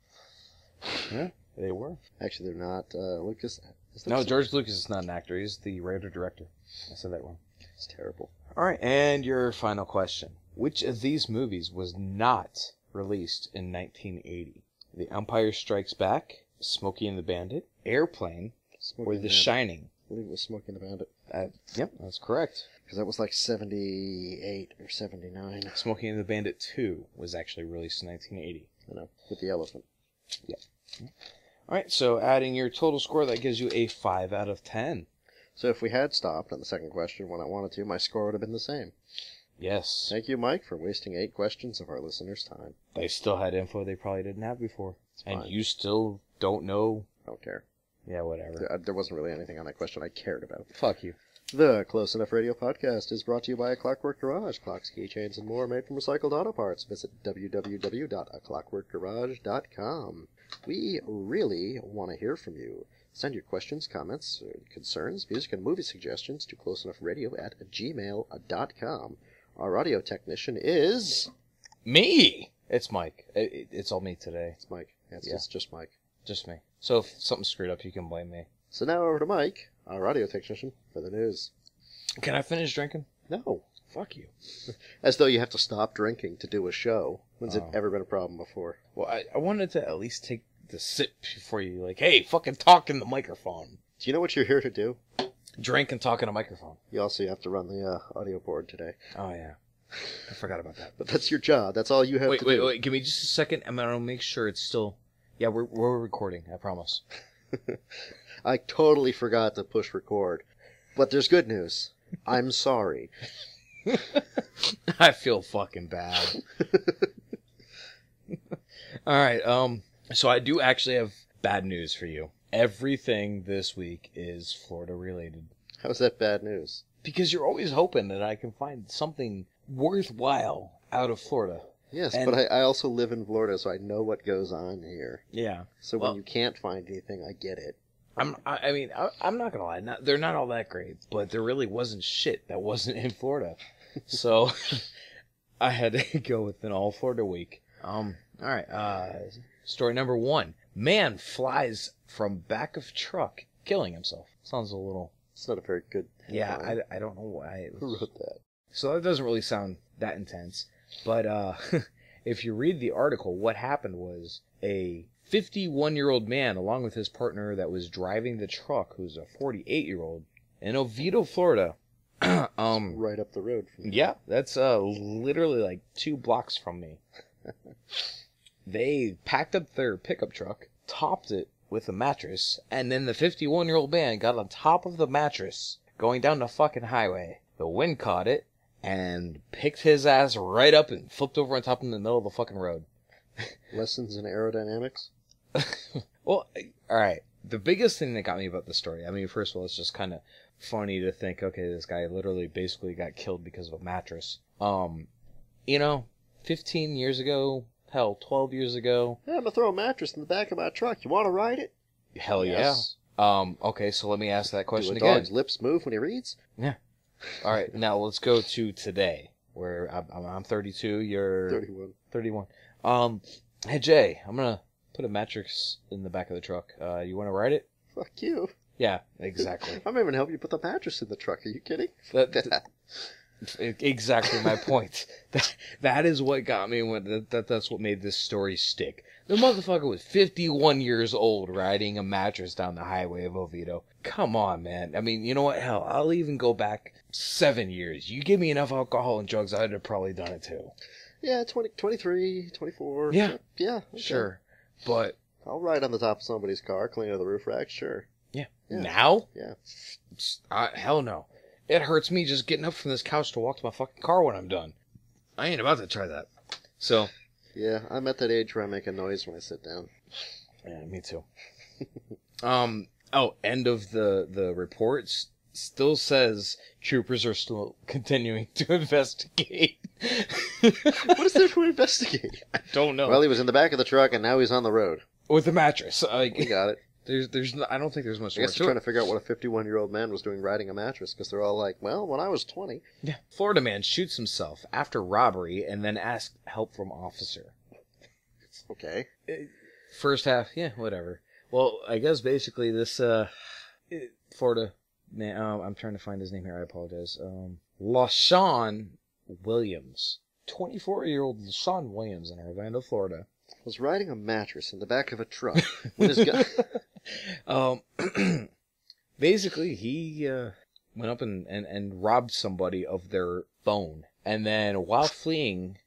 Yeah, they were. Actually, they're not. Lucas... No, George Lucas is not an actor. He's the writer-director. I said that wrong. It's terrible. Alright, and your final question. Which of these movies was not released in 1980? The Empire Strikes Back, Smokey and the Bandit, Airplane, or The Shining? I believe it was Smokey and the Bandit. Yep, that's correct. Because that was like 78 or 79. Smokey and the Bandit 2 was actually released in 1980. I know, with the elephant. Yep. Alright, so adding your total score, that gives you a 5 out of 10. So if we had stopped on the second question when I wanted to, my score would have been the same. Yes. Thank you, Mike, for wasting 8 questions of our listeners' time. They still had info they probably didn't have before. And fine. you still don't know. I don't care. Yeah, whatever. There wasn't really anything on that question I cared about. Fuck you. The Close Enough Radio podcast is brought to you by A Clockwork Garage. Clocks, keychains, and more made from recycled auto parts. Visit www.aclockworkgarage.com. We really want to hear from you. Send your questions, comments, concerns, music, and movie suggestions to closeenoughradio@gmail.com. Our audio technician is... Me! It's Mike. It's all me today. It's Mike. It's Yeah. just Mike. Just me. So if something's screwed up, you can blame me. So now over to Mike, our audio technician, for the news. Can I finish drinking? No. Fuck you. As though you have to stop drinking to do a show. When's it Oh. ever been a problem before? Well, I wanted to at least take the sip before you, like, hey, fucking talk in the microphone. Do you know what you're here to do? Drink and talk in a microphone. You also have to run the audio board today. Oh, yeah. I forgot about that. But that's your job. That's all you have to do. Wait. Give me just a second. I'm going to make sure it's still... Yeah, we're recording. I promise. I totally forgot to push record. But there's good news. I'm sorry. I feel fucking bad. Alright, so I do actually have bad news for you. Everything this week is Florida related. How's that bad news? Because you're always hoping that I can find something worthwhile out of Florida. Yes, And- but I also live in Florida, so I know what goes on here. Yeah. So Well- when you can't find anything, I get it. I'm not gonna lie. They're not all that great, but there really wasn't shit that wasn't in Florida. So, I had to go with an all Florida week. All right. Story number 1. Man flies from back of truck, killing himself. Sounds a little... It's not a very good headline. Yeah, I don't know why. Who wrote that? So that doesn't really sound that intense. But if you read the article, what happened was a 51-year-old man, along with his partner that was driving the truck, who's a 48-year-old, in Oviedo, Florida. Right up the road from Yeah, that's literally like 2 blocks from me. They packed up their pickup truck, topped it with a mattress, and then the 51-year-old man got on top of the mattress, going down the fucking highway. The wind caught it, and picked his ass right up and flipped over on top in the middle of the fucking road. Lessons in aerodynamics? Well, alright. The biggest thing that got me about the story, I mean, first of all, it's just kind of funny to think, okay, this guy literally basically got killed because of a mattress. 15 years ago, hell, 12 years ago. Yeah, I'm gonna throw a mattress in the back of my truck. You want to ride it? Hell Yes. yeah. Okay, so let me ask that question Do a again. dog's lips move when he reads? Yeah. All right, now let's go to today, where I'm 32, you're 31. 31. Hey Jay, I'm gonna put a mattress in the back of the truck. You want to ride it? Fuck you. Yeah, exactly. I'm even help you put the mattress in the truck. Are you kidding? Exactly my point. That is what got me when that's what made this story stick. The motherfucker was 51 years old riding a mattress down the highway of Oviedo. Come on, man. I mean, you know what? Hell, I'll even go back 7 years. You give me enough alcohol and drugs, I'd have probably done it too. Yeah, 23, 24. Yeah. Yeah. Okay. Sure. But I'll ride on the top of somebody's car, clean out the roof rack, sure. yeah. Yeah. Now? Yeah. Hell no. It hurts me just getting up from this couch to walk to my fucking car when I'm done. I ain't about to try that. So. Yeah, I'm at that age where I make a noise when I sit down. Yeah, me too. End of the reports still says troopers are still continuing to investigate. What is there to investigate? I don't know. Well, he was in the back of the truck and now he's on the road. With the mattress. We got it. I don't think there's much I guess they're trying to figure out what a 51-year-old man was doing riding a mattress, because they're all like, well, when I was 20. Yeah. Florida man shoots himself after robbery and then asks help from officer. Okay. First half, yeah, whatever. Well, I guess basically this Florida man, I'm trying to find his name here, I apologize. LaShawn Williams. 24-year-old LaShawn Williams in Orlando, Florida. Was riding a mattress in the back of a truck when his gun... Basically, he went up and robbed somebody of their phone. And then, while fleeing,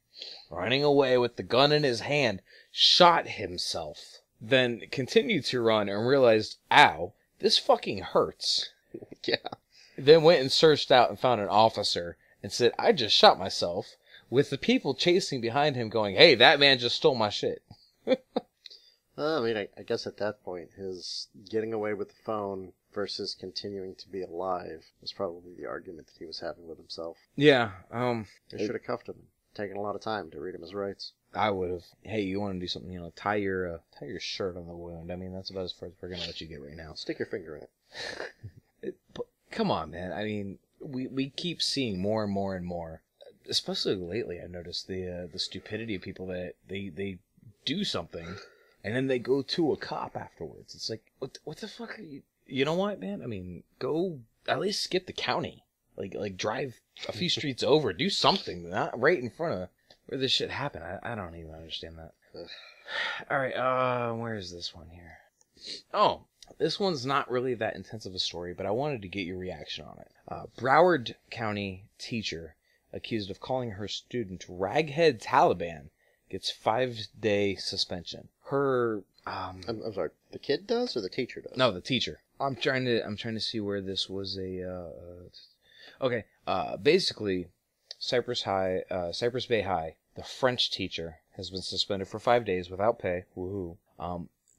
running away with the gun in his hand, shot himself. Then continued to run and realized, ow, this fucking hurts. Yeah. Then went and searched out and found an officer and said, I just shot myself, with the people chasing behind him going, hey, that man just stole my shit. I mean, I guess at that point, his getting away with the phone versus continuing to be alive was probably the argument that he was having with himself. Yeah, They should have cuffed him. Taken a lot of time to read him his rights. I would have. Hey, you want to do something? Tie your shirt on the wound. I mean, that's about as far as we're gonna let you get right now. Stick your finger in it. But come on, man. I mean, we keep seeing more and more and more. Especially lately, I've noticed the stupidity of people that they do something, and then they go to a cop afterwards. It's like, what the fuck are you? You know what, man? I mean, go at least skip the county. Like drive a few streets over. Do something. Not right in front of where this shit happened. I don't even understand that. All right, where is this one here? Oh, this one's not really that intense of a story, but I wanted to get your reaction on it. Broward County teacher accused of calling her student raghead Taliban gets 5-day suspension. Her I'm sorry, the kid does or the teacher does? No, the teacher. I'm trying to see where this was okay. Basically, Cypress Bay High, the French teacher has been suspended for 5 days without pay. Woohoo.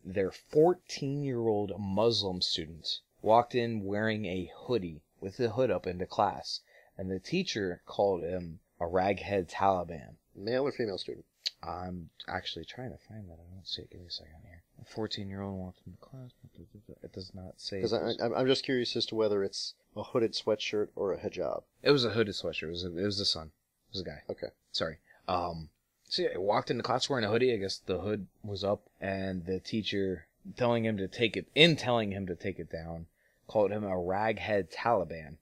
Their 14-year-old Muslim student walked in wearing a hoodie with the hood up into class, and the teacher called him a raghead Taliban. Male or female student? I'm actually trying to find that. I don't see it. Give me a second here. A 14-year-old walked into class. It does not say. Because I'm just curious as to whether it's a hooded sweatshirt or a hijab. It was a hooded sweatshirt. It was the sun. It was a guy. Okay. Sorry. So yeah, I walked into class wearing a hoodie. I guess the hood was up, and the teacher telling him to take it down, called him a raghead Taliban.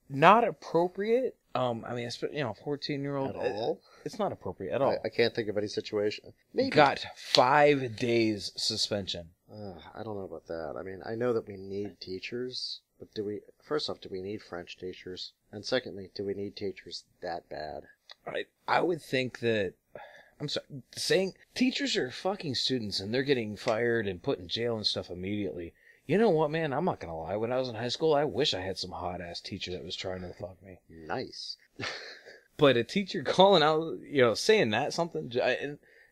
Not appropriate. I mean, 14-year-old. At all? It's not appropriate at all. I can't think of any situation. Maybe. Got 5 days suspension. I don't know about that. I mean, I know that we need teachers, but first off, do we need French teachers? And secondly, do we need teachers that bad? I would think that, I'm sorry, saying teachers are fucking students and they're getting fired and put in jail and stuff immediately. You know what, man? I'm not going to lie. When I was in high school, I wish I had some hot-ass teacher that was trying to fuck me. Nice. But a teacher calling out, saying that, something,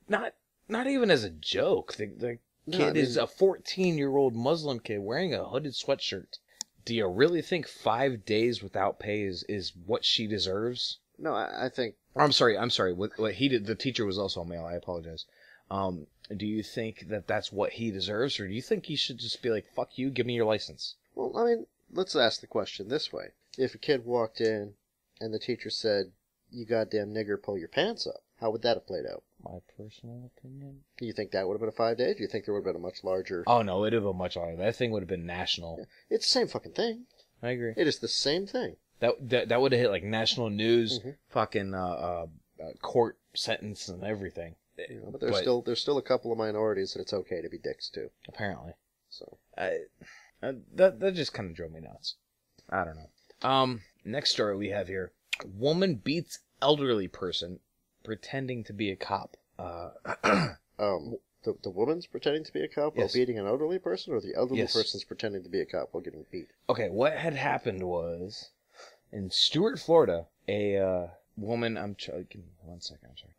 not even as a joke. The kid is a 14-year-old Muslim kid wearing a hooded sweatshirt. Do you really think 5 days without pay is what she deserves? No, I think... I'm sorry. What he did, the teacher was also a male. I apologize. Do you think that that's what he deserves, or do you think he should just be like, fuck you, give me your license? Well, I mean, let's ask the question this way. If a kid walked in and the teacher said, you goddamn nigger, pull your pants up, how would that have played out? My personal opinion? Do you think that would have been a 5 days? Do you think there would have been a much larger... Oh, no, it would have been much larger. That thing would have been national. Yeah, it's the same fucking thing. I agree. It is the same thing. That would have hit, like, national news, fucking court sentence and everything. But there's still a couple of minorities that it's okay to be dicks to. Apparently. So that just kind of drove me nuts. I don't know. Next story we have here: woman beats elderly person pretending to be a cop. The woman's pretending to be a cop while beating an elderly person, or the elderly person's pretending to be a cop while getting beat? Okay, what had happened was in Stuart, Florida, a woman. Give me 1 second. I'm sorry.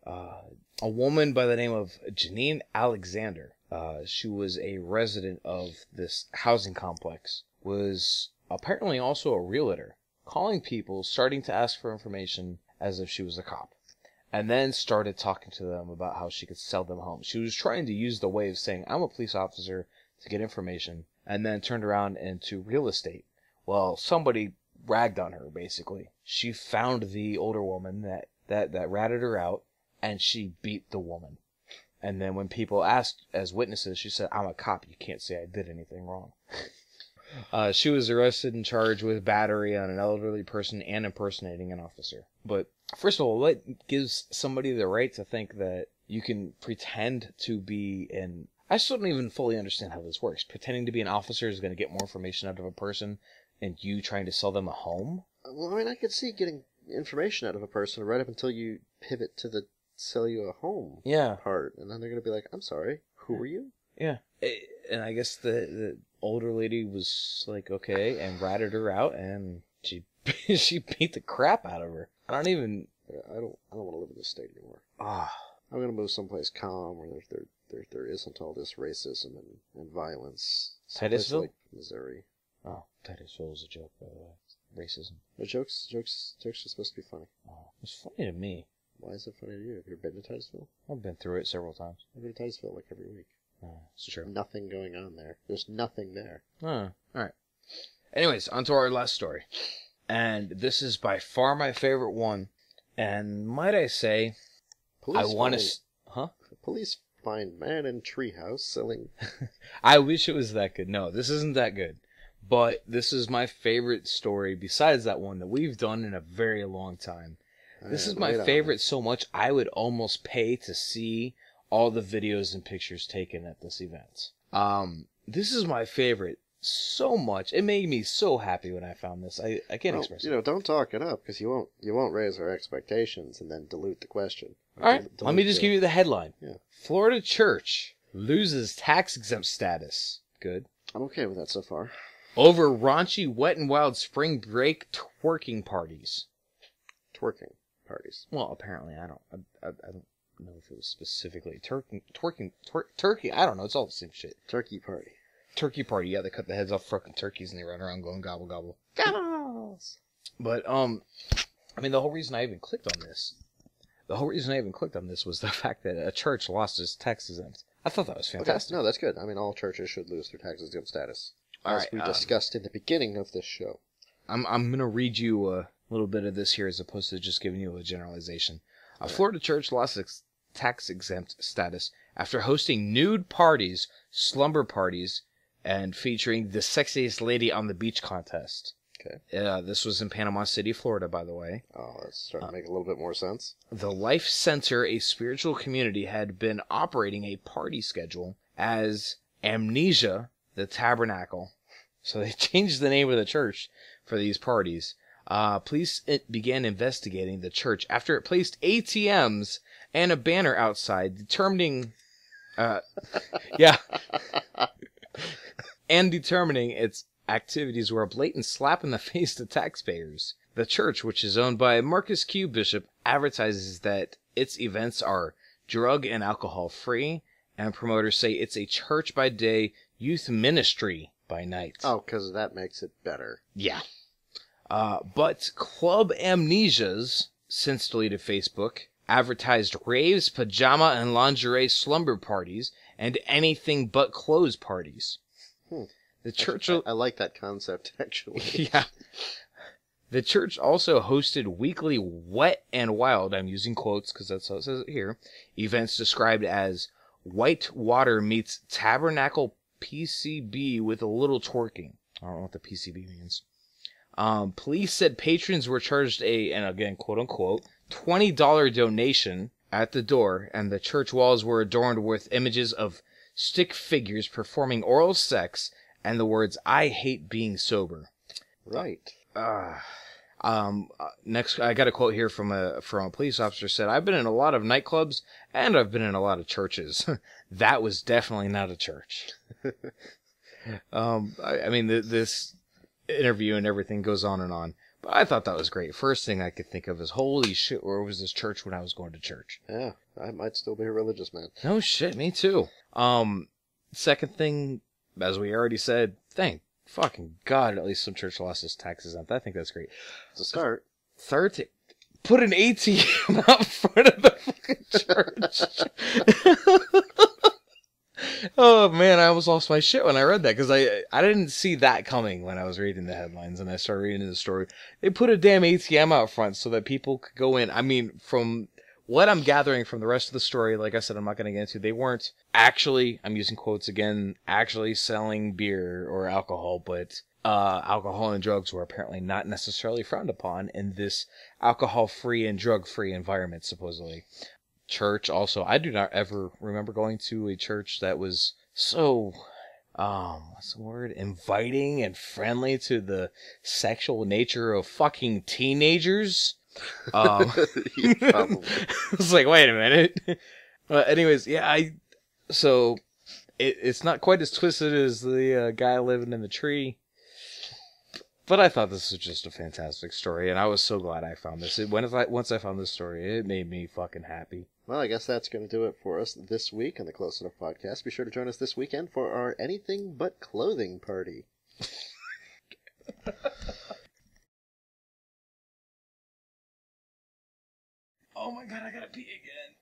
A woman by the name of Janine Alexander. She was a resident of this housing complex. Was apparently also a realtor, calling people, starting to ask for information as if she was a cop, and then started talking to them about how she could sell them homes. She was trying to use the way of saying, I'm a police officer, to get information, and then turned around into real estate. Well, somebody ragged on her, basically. She found the older woman that ratted her out, and she beat the woman. And then when people asked as witnesses, she said, I'm a cop, you can't say I did anything wrong. She was arrested and charged with battery on an elderly person and impersonating an officer. But first of all, what gives somebody the right to think that you can pretend to be an... I still don't even fully understand how this works. Pretending to be an officer is going to get more information out of a person, and you trying to sell them a home? Well, I mean, I could see getting information out of a person right up until you pivot to the sell you a home part. And then they're going to be like, I'm sorry, who are you? Yeah. And I guess the older lady was like, okay, and ratted her out, and she beat the crap out of her. I don't want to live in this state anymore. I'm going to move someplace calm where there isn't all this racism and violence. Titusville? Like Missouri. Oh, Titusville is a joke, by the way. Racism. The jokes are supposed to be funny. Oh, it's funny to me. Why is it funny to you? Have you ever been to Titusville? I've been through it several times. I've been to Titusville like every week. Oh, it's true. Nothing going on there. There's nothing there. Oh, alright. Anyways, on to our last story. And this is by far my favorite one. And might I say, Police find man in treehouse selling... I wish it was that good. No, this isn't that good. But this is my favorite story, besides that one, that we've done in a very long time. This is my favorite so much, I would almost pay to see all the videos and pictures taken at this event. This is my favorite so much. It made me so happy when I found this. I can't express it. Don't talk it up, because you won't raise our expectations and then dilute the question. Alright, let me just give you the headline. Yeah. Florida church loses tax-exempt status. Good. I'm okay with that so far. Over raunchy Wet and Wild spring break twerking parties. Twerking parties. Well, apparently I don't know if it was specifically turkey. I don't know. It's all the same shit. Turkey party. Turkey party. Yeah, they cut the heads off fucking turkeys and they run around going gobble gobble. Gobbles. But I mean, the whole reason I even clicked on this was the fact that a church lost its tax exempt. I thought that was fantastic. Okay. No, that's good. I mean, all churches should lose their tax exempt status. All as we discussed in the beginning of this show. I'm gonna read you little bit of this here as opposed to just giving you a generalization. A Florida church lost its tax-exempt status after hosting nude parties, slumber parties, and featuring the sexiest lady on the beach contest. Okay. This was in Panama City, Florida, by the way. Oh, that's starting to make a little bit more sense. The Life Center, a spiritual community, had been operating a party schedule as Amnesia, the Tabernacle. So they changed the name of the church for these parties. Police began investigating the church after it placed ATMs and a banner outside determining its activities were a blatant slap in the face to taxpayers. The church, which is owned by Marcus Q. Bishop, advertises that its events are drug and alcohol free, and promoters say it's a church by day, youth ministry by night. Oh, because that makes it better. Yeah. But Club Amnesia's since deleted Facebook advertised raves, pajama and lingerie slumber parties, and anything but clothes parties. The church... I like that concept, actually. Yeah. The church also hosted weekly wet and wild, I'm using quotes because that's how it says it here, events described as white water meets tabernacle PCB with a little twerking. I don't know what the PCB means. Police said patrons were charged and again, quote unquote, $20 donation at the door, and the church walls were adorned with images of stick figures performing oral sex and the words, "I hate being sober." Right. Next, I got a quote here from a police officer said, "I've been in a lot of nightclubs and I've been in a lot of churches. That was definitely not a church." I mean, this interview and everything goes on and on, but I thought that was great. First thing I could think of is, holy shit, where was this church when I was going to church? Yeah, I might still be a religious man. No shit, me too. Second thing, as we already said, thank fucking God, at least some church lost its taxes on that. I think that's great. It's a start. Third thing, put an ATM out front of the fucking church. Oh man, I almost lost my shit when I read that because I didn't see that coming when I was reading the headlines and I started reading the story. They put a damn ATM out front so that people could go in. I mean, from what I'm gathering from the rest of the story, like I said, I'm not going to get into, they weren't actually, I'm using quotes again, actually selling beer or alcohol, but alcohol and drugs were apparently not necessarily frowned upon in this alcohol-free and drug-free environment, supposedly. Church also, I do not ever remember going to a church that was so what's the word, inviting and friendly to the sexual nature of fucking teenagers. Yeah, probably. I was like, wait a minute. Anyways, yeah, so it's not quite as twisted as the guy living in the tree. But I thought this was just a fantastic story, and I was so glad I found this. Once I found this story, it made me fucking happy. Well, I guess that's going to do it for us this week on the Close Enough Podcast. Be sure to join us this weekend for our Anything But Clothing party. Oh my God, I gotta pee again.